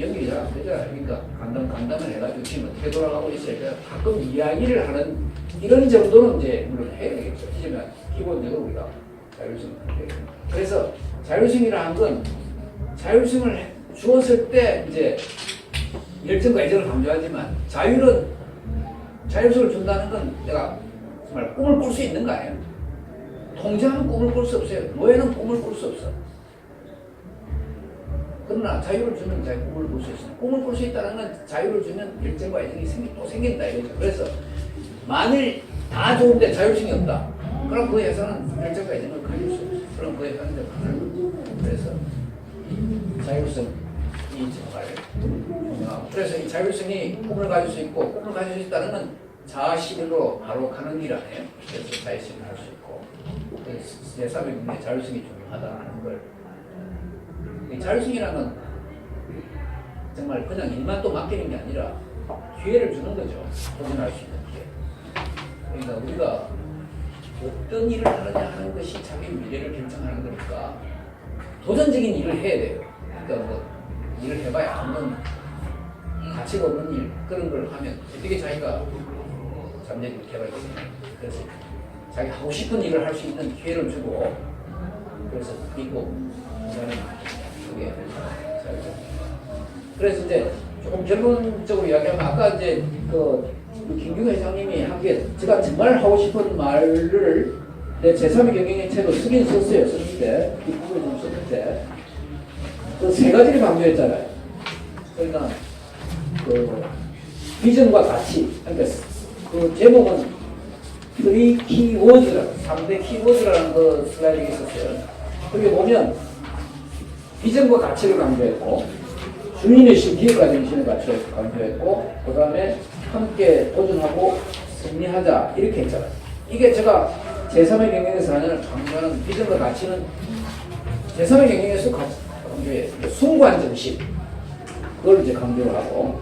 연결이 잘 안 되잖아요. 그러니까 간담을 해가지고 지금 어떻게 돌아가고 있어요. 그러니까 가끔 이야기를 하는 이런 정도는 이제 물론 해야 되겠죠. 하지만 기본적으로 우리가 자율성을 하게 됩니다. 그래서 자율성이라는 건 자율성을 주었을 때 이제 열정과 애정을 강조하지만 자율성을 준다는 건 내가 정말 꿈을 꿀 수 있는 거 아니에요? 통제하면 꿈을 꿀 수 없어요. 노예는 꿈을 꿀 수 없어. 그러나 자유를 주면 자기 꿈을 꿀 수 있어요. 꿈을 꿀 수 있다는 건 자유를 주면 열정과 애정이 또 생긴다 이거죠. 그래서 만일 다 좋은데 자율성이 없다. 그럼 그 회사는 열정과 애정을 가질 수 없어요. 그럼 그 회사는 이제 그래서 자율성이 정말 중요하고 그래서 이 자율성이 꿈을 가질 수 있고 꿈을 가질 수 있다는 건 자아실현으로 바로 가는 일 아니에요. 그래서 자율성을 할 수 있고 내 삶의 문제 자율성이 중요하다는 걸 이 자율성이라는 건 정말 그냥 일만 또 맡기는 게 아니라 기회를 주는 거죠. 도전할 수 있는 기회. 그러니까 우리가 어떤 일을 하느냐 하는 것이 자기 미래를 결정하는 거니까 도전적인 일을 해야 돼요. 그러니까 뭐 일을 해봐야 아무런 가치가 없는 일 그런 걸 하면 어떻게 자기가 잠재력을 개발되겠냐. 그래서 자기 하고 싶은 일을 할 수 있는 기회를 주고 그래서 믿고 그게 그래서 이제 조금 결론적으로 이야기하면 아까 이제 그 김규 회장님이 한 게 제가 정말 하고 싶은 말을 내 제3의 경영의 책을 쓰긴 썼어요. 썼는데 이 부분을 좀 썼는데 그 세 가지를 강조했잖아요. 그러니까 그 비전과 가치 그러니까 그 제목은 3 키워드라는 3대 키워드라는 그 슬라이드가 있었어요. 거기 보면 비전과 가치를 강조했고 주인의식, 기획과 정신의 가치를 강조했고 그 다음에 함께 도전하고 승리하자 이렇게 했잖아요. 이게 제가 제3의 경영에서 하는 강조하는 비전과 가치는 제3의 경영에서 강조해 순관 정신 그걸 이제 강조를 하고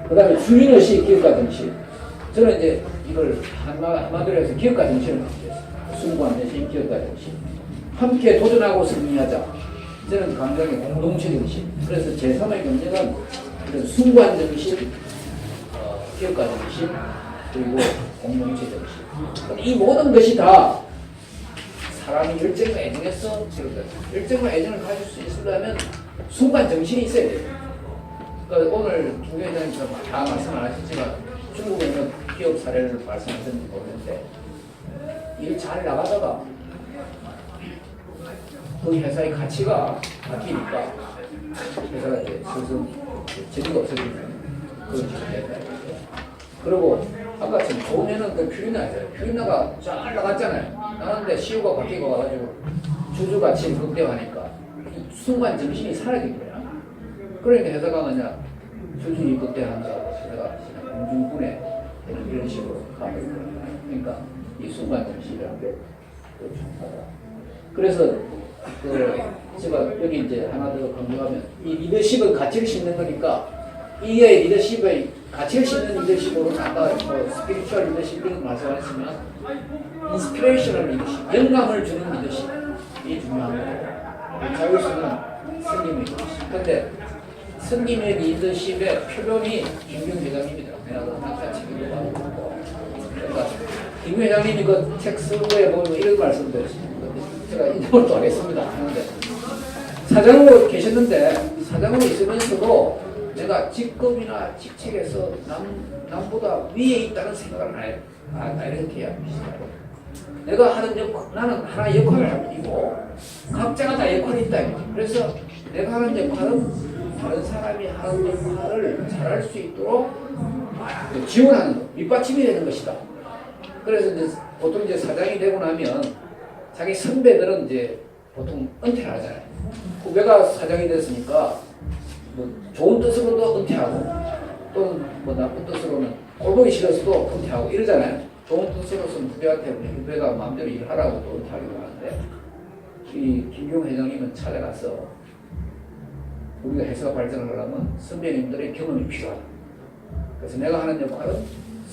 그 다음에 주인의식, 기획과 정신 저는 이제 이걸 한마디로 해서 기업가 정신을 강조했어요. 숭고한 대신 기업가 정신. 함께 도전하고 승리하자. 저는 강조하는 공동체 정신. 그래서 제3의 경제는 이런 숭고한 정신, 기업가 정신, 그리고 공동체 정신. 이 모든 것이 다 사람이 열정과 애정에서 열정과 애정을 가질 수 있으려면 숭고한 정신이 있어야 돼요. 그러니까 오늘 김 회장님처럼 다 말씀 안 하셨지만 중국에는 기업 사례를 말씀하셨는지 모르는데 일 잘 나가다가 그 회사의 가치가 바뀌니까 회사가 이제 슬슬 재미가 없어지면 그런 식으로 된다. 그리고 아까처럼 좋은 애는 그 퓨리나잖아요. 퓨리나가 잘 나갔잖아요. 나갔는데 CEO가 바뀌고 와가지고 주주 가치를 극대화하니까 순간 정신이 사라진 거야. 그러니까 회사가 뭐냐 주주이 극대화한다고 회사가 공중분해 이런 식으로 가고 있거든요. 그러니까 이 순간 정신이라는 게 중요하다. 그래서 제가 여기 이제 하나 더 강조하면 이 리더십은 가치를 심는 거니까 이게 리더십의 가치를 심는 리더십으로는 아까 뭐 스피리추얼 리더십 이런 거 말씀하셨으면 인스피레이셔널 리더십, 영감을 주는 리더십이 중요한 거고 자율성은 스님의 리더십. 근데 스님의 리더십의 표본이 김경 회장님이더라고요. 내가 아까 책임도 받고 그러니까 김 회장님이 그 텍스트에 보면 이런 말씀도 했습니다. 제가 인정을 또 하겠습니다. 하는데 사장으로 계셨는데 사장으로 있으면서도 내가 직급이나 직책에서 남보다 위에 있다는 생각을 안 해요. 이렇게 이야기합니다. 내가 하는 역할, 나는 하나의 역할을 하고 있고 각자가 다 역할이 있다. 그래서 내가 하는 역할은 다른 사람이 하는 역할을 잘할 수 있도록 지원하는 것, 밑받침이 되는 것이다. 그래서 이제 보통 이제 사장이 되고 나면 자기 선배들은 이제 보통 은퇴를 하잖아요. 후배가 사장이 됐으니까 뭐 좋은 뜻으로도 은퇴하고 또는 뭐 나쁜 뜻으로는 꼴보기 싫어서도 은퇴하고 이러잖아요. 좋은 뜻으로서는 후배가 마음대로 일을 하라고 또 은퇴하기도 하는데 이 김경 회장님은 찾아가서 우리가 회사가 발전을 하려면 선배님들의 경험이 필요하다. 그래서 내가 하는 역할은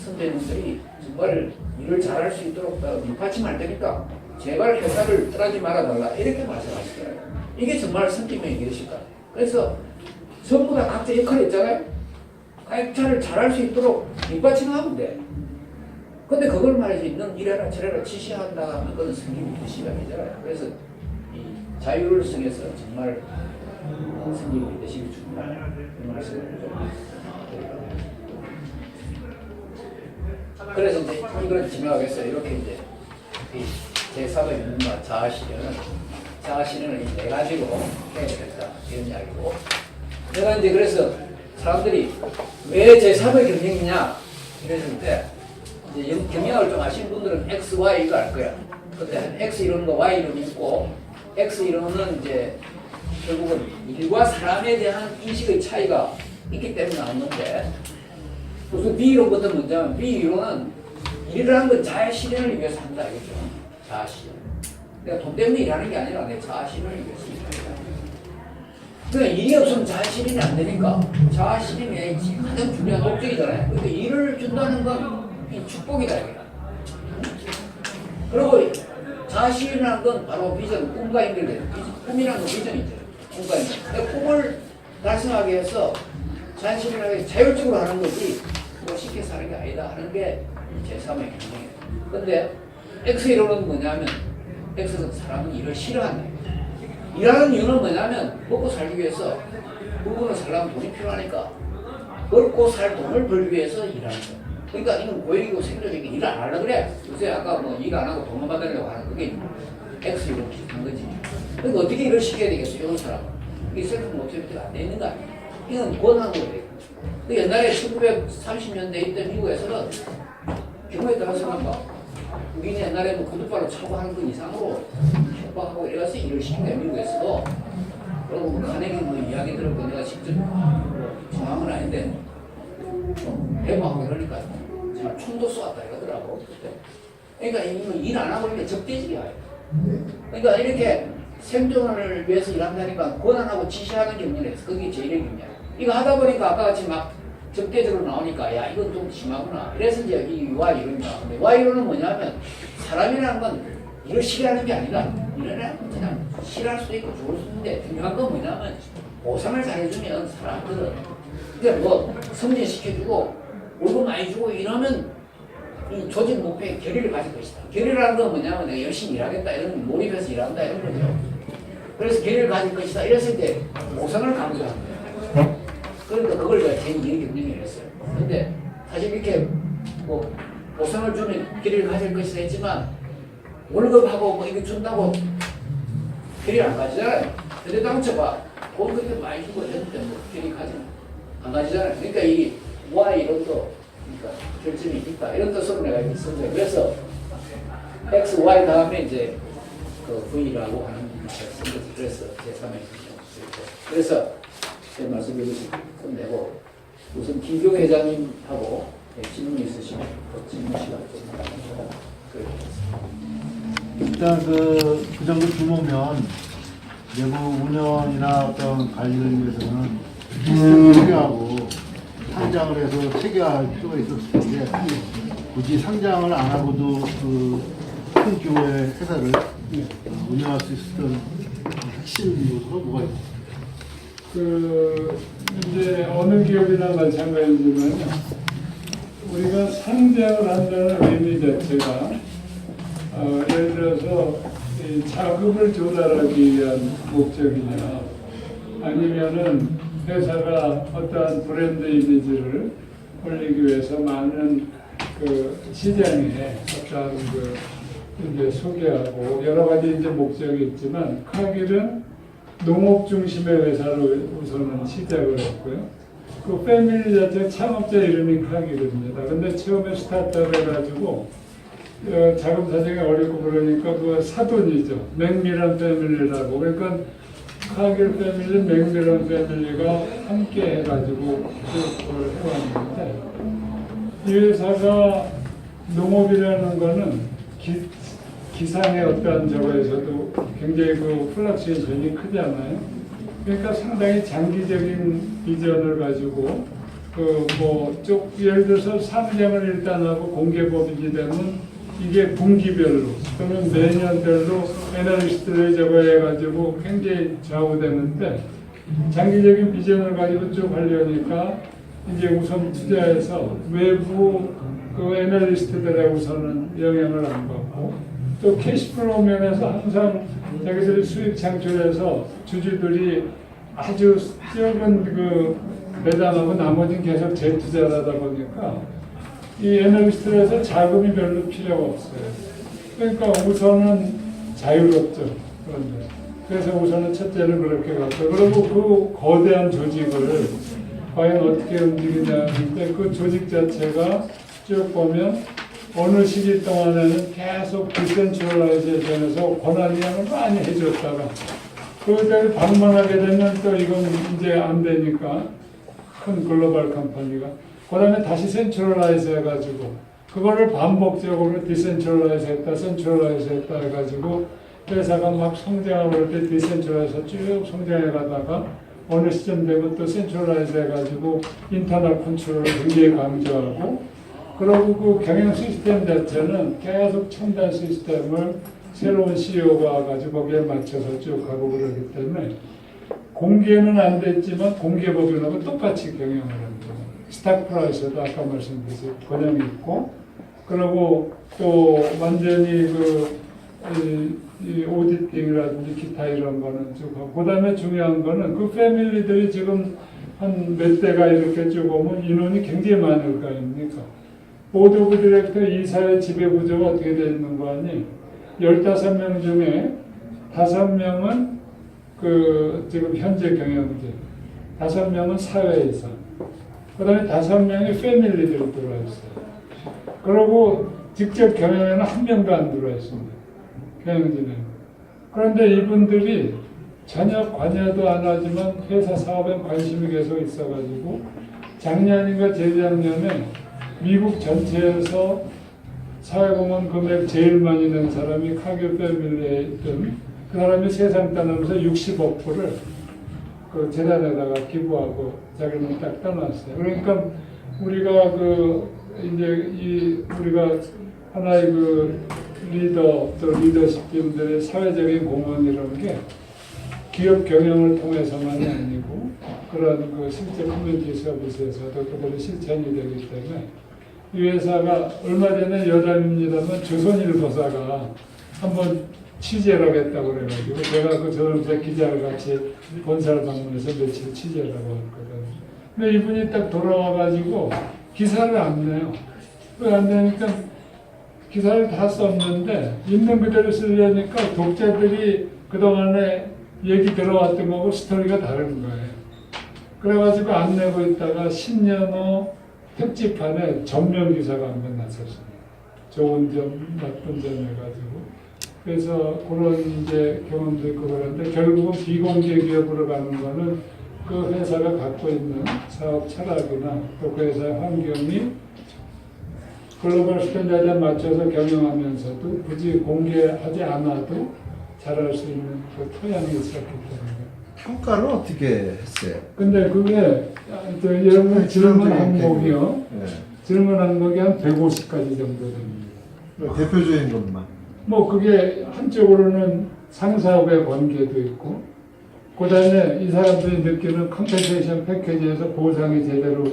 선배님들이 정말 일을 잘할 수 있도록 밑받침할 테니까 제발 회사를 떠나지 말아달라 이렇게 말씀하시더라고요. 이게 정말 선임의 일이실까. 그래서 전부 다 각자 역할이 있잖아요. 각자를 잘할 수 있도록 밑받침하면 돼. 근데 그걸 말이지 넌 이래라 저래라 지시한다 하면 그건 선임의 뜻이 아니잖아요. 그래서 이 자율성에서 정말 선임의 뜻이 정말 이 말씀을 좀 그래서 이제 이걸 지명하겠어요. 이렇게 이제 제3의 윤리와 자아실현을 이 네 가지로 해야 되겠다 이런 이야기고 내가 이제 그래서 사람들이 왜 제3의 경영이냐 이랬을 때 이제 경영을 좀 아시는 분들은 X, Y 이거 알 거야. 근데 X 이론과 Y 이론이 있고 X 이론은 이제 결국은 일과 사람에 대한 인식의 차이가 있기 때문에 나오는데 무슨 B 이론부터 먼저는 B 이론은 일을 하는 건 자아 실현을 위해서 한다 이거죠. 자아 실현. 내가 돈 때문에 일하는 게 아니라 내 자아 실현을 위해서 일한다. 그러니까 일이 없으면 자아 실현이 안 되니까 자아 실현이 가장 중요한 목적이잖아요. 그러니까 일을 준다는 건 축복이다 이게. 그리고 자아 실현이라는 건 바로 비전, 꿈과 연결돼요. 꿈이라는 건 비전이죠. 꿈과 연결. 그러니까 꿈을 달성하기 위해서 자아 실현을 자율적으로 하는 거지 뭐 시켜서 하는 게 아니다 하는 게 제3의 경영이에요. 근데 X이론은 뭐냐면 X는 사람은 일을 싫어한다. 일하는 이유는 뭐냐면 먹고 살기 위해서 부부는 살려면 돈이 필요하니까 먹고 살 돈을 벌기 위해서 일하는 거야. 그러니까 이건 고액이고 생존이고 일을 안 하려고 그래. 요새 아까 뭐 일 안 하고 돈만 받으려고 하는 그게 X이론 비슷한 거지. 그러니까 어떻게 일을 시켜야 되겠어 이런 사람은. 이게 셀프 모티베이트가 안 돼 있는 거 아니야. 이건 권한으로 돼. 옛날에 1930년대 이때 미국에서는 경우에 따라서는 막 우리는 옛날에 뭐 구두발로 차고 하는 것 이상으로 협박하고 이래서 일을 시킨 거야 미국에서도. 그리고 뭐 카네기 뭐 이야기 들었고 내가 직접 뭐 정황은 아닌데 대모하고 이러니까 정말 총도 쏘았다 이러더라고 그때. 그러니까 일 안 하고 이렇게 적대질이야. 그러니까 이렇게 생존을 위해서 일한다니까 권한하고 지시하는 경륜에서 그게 제일의 경륜이야. 이거 하다 보니까 아까 같이 막 적대적으로 나오니까 야 이건 좀 심하구나. 그래서 이제 이 Y론이다. 근데 Y론은 뭐냐면 사람이라는 건 일을 싫어하는 게 아니라 일을 그냥 싫어할 수도 있고 좋을 수도 있는데 중요한 건 뭐냐면 보상을 잘해주면 사람들은 근데 뭐 승진시켜주고 월급 많이 주고 이러면 이 조직 목표에 결의를 가질 것이다. 결의라는 건 뭐냐면 내가 열심히 일하겠다 이런 몰입해서 일한다 이런 거죠. 그래서 결의를 가질 것이다 이랬을 때 보상을 강조하는 거예요. 그러니까 그걸 제가 제2의 경쟁을 했어요. 근데 사실 이렇게 뭐 보상을 주면 결의를 가질 것이다 했지만 월급하고 뭐 이거 준다고 결의를 안 가지잖아요. 근데 당초봐 돈 그렇게 많이 주고 했는데 뭐 결의 가지는 안 가지잖아요. 그러니까 이 Y론도 그러니까 결점이 있다 이런 뜻으로 내가 이렇게 쓴 거예요. 그래서 X, Y 다음에 이제 그 V라고 하는 것을 쓴 거지. 그래서 제3의 그래서 제 말씀 이것이 끝내고 우선 김경 회장님하고 질문 있으시면 그 질문 시간 좀 일단 그 정도 규모면 내부 운영이나 어떤 관리를 위해서는 시스템을 체계하고 상장을 해서 체계할 필요가 있었을 텐데 굳이 상장을 안 하고도 그 큰 규모의 회사를 운영할 수 있었던 핵심 요소가 뭐가 있나요? 그 이제 어느 기업이나 마찬가지지만 우리가 상장을 한다는 의미 자체가 예를 들어서 이 자금을 조달하기 위한 목적이냐 아니면은 회사가 어떠한 브랜드 이미지를 올리기 위해서 많은 그 시장에 어떠한 그 이제 소개하고 여러 가지 이제 목적이 있지만 카길은 농업 중심의 회사로 우선은 시작을 했고요. 그 패밀리 자체 창업자 이름이 카길입니다. 근데 처음에 스타트업 해가지고 자금 사정이 어렵고 그러니까 그 사돈이죠. 맥밀런 패밀리라고. 그러니까 카길 패밀리, 맥밀런 패밀리가 함께 해가지고 그걸 해왔는데 이 회사가 농업이라는 거는 기상의 어떠한 저거에서도 굉장히 그 플럭시에이션이 크잖아요. 그러니까 상당히 장기적인 비전을 가지고 그 뭐 쭉 예를 들어서 상장을 일단 하고 공개법인이 되면 이게 분기별로 또는 매년별로 애널리스트를 저거 해가지고 굉장히 좌우되는데 장기적인 비전을 가지고 쭉 하려니까 이제 우선 투자해서 외부 그 애널리스트들의 우선은 영향을 안 받고 또 캐시플로우 면에서 항상 자기들이 수익 창출해서 주주들이 아주 적은 그 배당하고 나머지는 계속 재투자를 하다 보니까 이 애널리스트에서 자금이 별로 필요가 없어요. 그러니까 우선은 자유롭죠. 그런데 그래서 우선은 첫째는 그렇게 갔고 그리고 그 거대한 조직을 과연 어떻게 움직이냐 하는데 그 조직 자체가 쭉 보면 어느 시기 동안에는 계속 디센트럴라이제이션에서 권한이양을 많이 해줬다가 그걸 방문하게 되면 또 이건 이제 안 되니까 큰 글로벌 컴퍼니가 그 다음에 다시 센트럴라이즈 해가지고 그거를 반복적으로 디센트럴라이즈 했다 센트럴라이즈 했다 해가지고 회사가 막 성장을 할 때 디센트럴라이즈 쭉 성장해 가다가 어느 시점 되면 또 센트럴라이즈 해가지고 인터널 컨트롤을 굉장히 강조하고 그리고 그 경영 시스템 자체는 계속 첨단 시스템을 새로운 CEO가 와가지고 거기에 맞춰서 쭉 가고 그러기 때문에 공개는 안 됐지만 공개법인하고 똑같이 경영을 합니다. 스탁 프라이스도 아까 말씀드렸듯이 권형이 있고 그리고 또 완전히 이 오디팅이라든지 기타 이런 거는 쭉 하고 그 다음에 중요한 거는 그 패밀리들이 지금 한 몇 대가 이렇게 쭉 오면 인원이 굉장히 많을 거 아닙니까? 보드 오브 디렉터 이사의 지배 구조가 어떻게 되어 있는 거 아니? 15명 중에 5명은 그 지금 현재 경영진, 5명은 사회이사, 그 다음에 5명이 패밀리들이 들어와 있어요. 그리고 직접 경영에는 1명도 안 들어와 있습니다. 경영진에. 그런데 이분들이 전혀 관여도 안 하지만 회사 사업에 관심이 계속 있어가지고 작년인가 재작년에 미국 전체에서 사회공헌 금액 제일 많이 낸 사람이 카길 패밀리에 있던 그 사람이 세상 떠나면서 60억 불을 그 재단에다가 기부하고 자기는 딱 떠났어요. 그러니까 우리가 그 이제 우리가 하나의 그 리더 또 리더십들의 사회적인 공헌이라는 게 기업 경영을 통해서만이 아니고 그런 그 실제 커뮤니티 서비스에서도 그들의 실천이 되기 때문에 이 회사가 얼마 전에 여담입니다만 조선일보사가 한번 취재를 하겠다고 그래가지고 제가 그 조선일보사 기자를 같이 본사를 방문해서 며칠 취재를 하고 왔거든요. 근데 이분이 딱 돌아와가지고 기사를 안 내요. 왜 안 내니까 기사를 다 썼는데 있는 그대로 쓰려니까 독자들이 그동안에 얘기 들어왔던 거하고 스토리가 다른 거예요. 그래가지고 안 내고 있다가 10년 후 특집판에 전면 기사가 한 번 났었습니다. 좋은 점, 나쁜 점 해가지고. 그래서 그런 이제 경험도 있고 그런데 결국은 비공개 기업으로 가는 거는 그 회사가 갖고 있는 사업 철학이나 또 그 회사의 환경이 글로벌 스탠다드에 맞춰서 경영하면서도 굳이 공개하지 않아도 잘할 수 있는 그 토양이 있었기 때문에. 평가를 어떻게 했어요? 근데 그게 저 여러분 질문 항목이요. 네. 질문 항목이 한 150가지 정도 됩니다. 대표적인 것만. 뭐 그게 한쪽으로는 상사하고의 관계도 있고 그다음에 이 사람들이 느끼는 컴pen세이션 패키지에서 보상이 제대로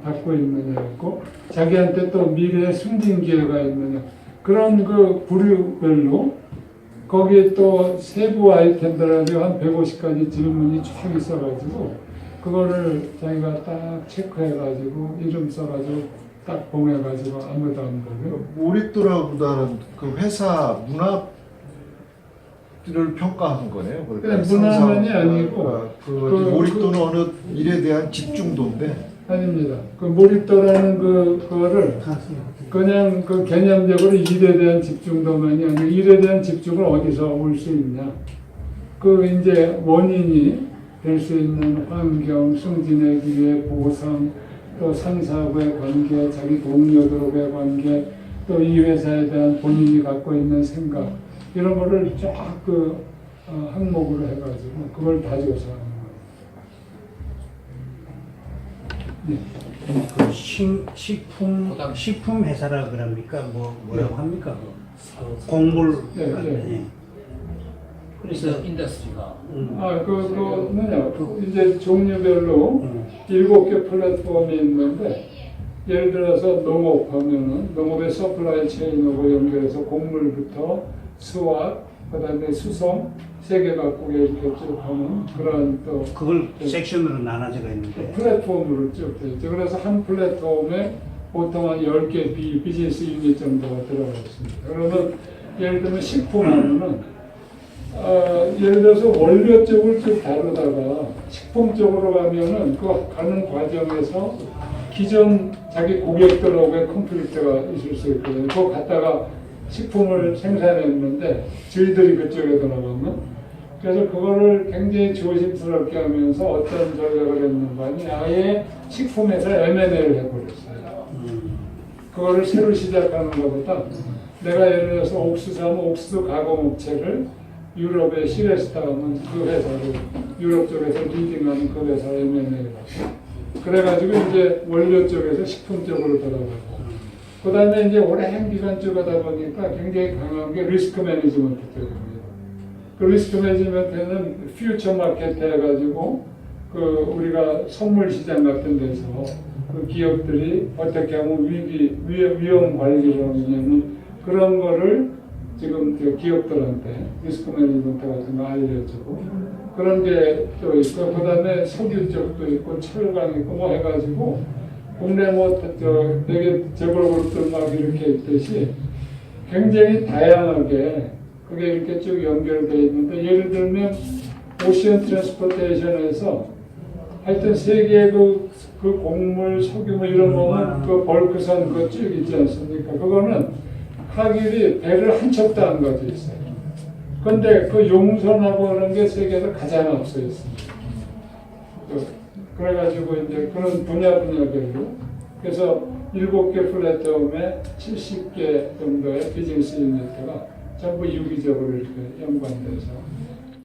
받고 있느냐 있고 자기한테 또 미래의 승진 기회가 있느냐 그런 그 부류별로 거기에 또 세부 아이템들하고 한 150가지 질문이 쫙 있어가지고 그거를 자기가 딱 체크해가지고 이름 써가지고 딱 보내가지고 아무도 안 보고 몰입도라보다는 그 회사 문화를 평가한 거네요. 그냥 문화만이 아니고 그 몰입도는 어느 일에 대한 집중도인데 아닙니다. 그 몰입도라는 그거를 그냥 그 개념적으로 일에 대한 집중도만이 아니고 일에 대한 집중을 어디서 올 수 있냐. 그 이제 원인이 될 수 있는 환경, 승진의 기회, 보상, 또 상사하고의 관계, 자기 동료들과의 관계, 또 이 회사에 대한 본인이 갖고 있는 생각 이런 거를 쫙 그 항목으로 해가지고 그걸 다 조사하는 거예요. 네. 그 식품 회사라 그럽니까? 뭐라고 합니까? 곡물. 네, 네. 그래서 인더스트리가 이제 종류별로 7개 플랫폼이 있는데 예를 들어서 농업하면은 농업의 서플라이 체인하고 연결해서 곡물부터 수확, 그다음에 수송, 세계 각국에 이렇게 쭉 하는 그런 또 그걸 섹션으로 나눠져가 있는데 플랫폼으로 쭉 돼 있죠. 그래서 한 플랫폼에 보통 한 10개 비즈니스 유닛 정도가 들어가 있습니다. 그러면 예를 들면 식품하면은 예를 들어서 원료 쪽을 쭉 다루다가 식품 쪽으로 가면은 그 가는 과정에서 기존 자기 고객들하고의 컨플릭트가 있을 수 있거든요. 그거 갖다가 식품을 생산했는데 저희들이 그쪽에 들어가면 그래서 그거를 굉장히 조심스럽게 하면서 어떤 전략을 했는가 하니 아예 식품에서 M&A를 해버렸어요. 그거를 새로 시작하는 것보다 내가 예를 들어서 옥수수 하면 옥수수 가공업체를 유럽의 시레스타 하면 그 회사를 유럽 쪽에서 리딩하는 그 회사 M&A를 하고 그래가지고 이제 원료 쪽에서 식품 쪽으로 들어가고 그 다음에 이제 오랜 기간 쭉 하다 보니까 굉장히 강한 게 리스크 매니지먼트 쪽입니다. 그 리스크 매니지먼트는 퓨처 마켓 해가지고 그 우리가 선물 시장 같은 데서 그 기업들이 어떻게 하면 위험 관리를 하느냐면 그런 거를 지금 기업들한테 리스크 매니지먼트 같은 거 알려주고 그런 게 또 있고 그 다음에 석유 쪽도 있고 철강 있고 뭐 해가지고 국내 되게 재벌그룹들 막 이렇게 있듯이 굉장히 다양하게 그게 이렇게 쭉 연결되어 있는데 예를 들면 오션 트랜스포테이션에서 하여튼 세계 그 곡물, 석유 뭐 이런 거는 그 벌크선 그거 쭉 있지 않습니까? 그거는 하길이 배를 한 척도 안 가지고 있어요. 근데 그 용선하고 그런 게 세계에서 가장 앞서 있습니다. 그래가지고 이제 그런 분야별로 그래서 7개 플랫폼에 70개 정도의 비즈니스 유니트가 전부 유기적으로 이렇게 연관돼서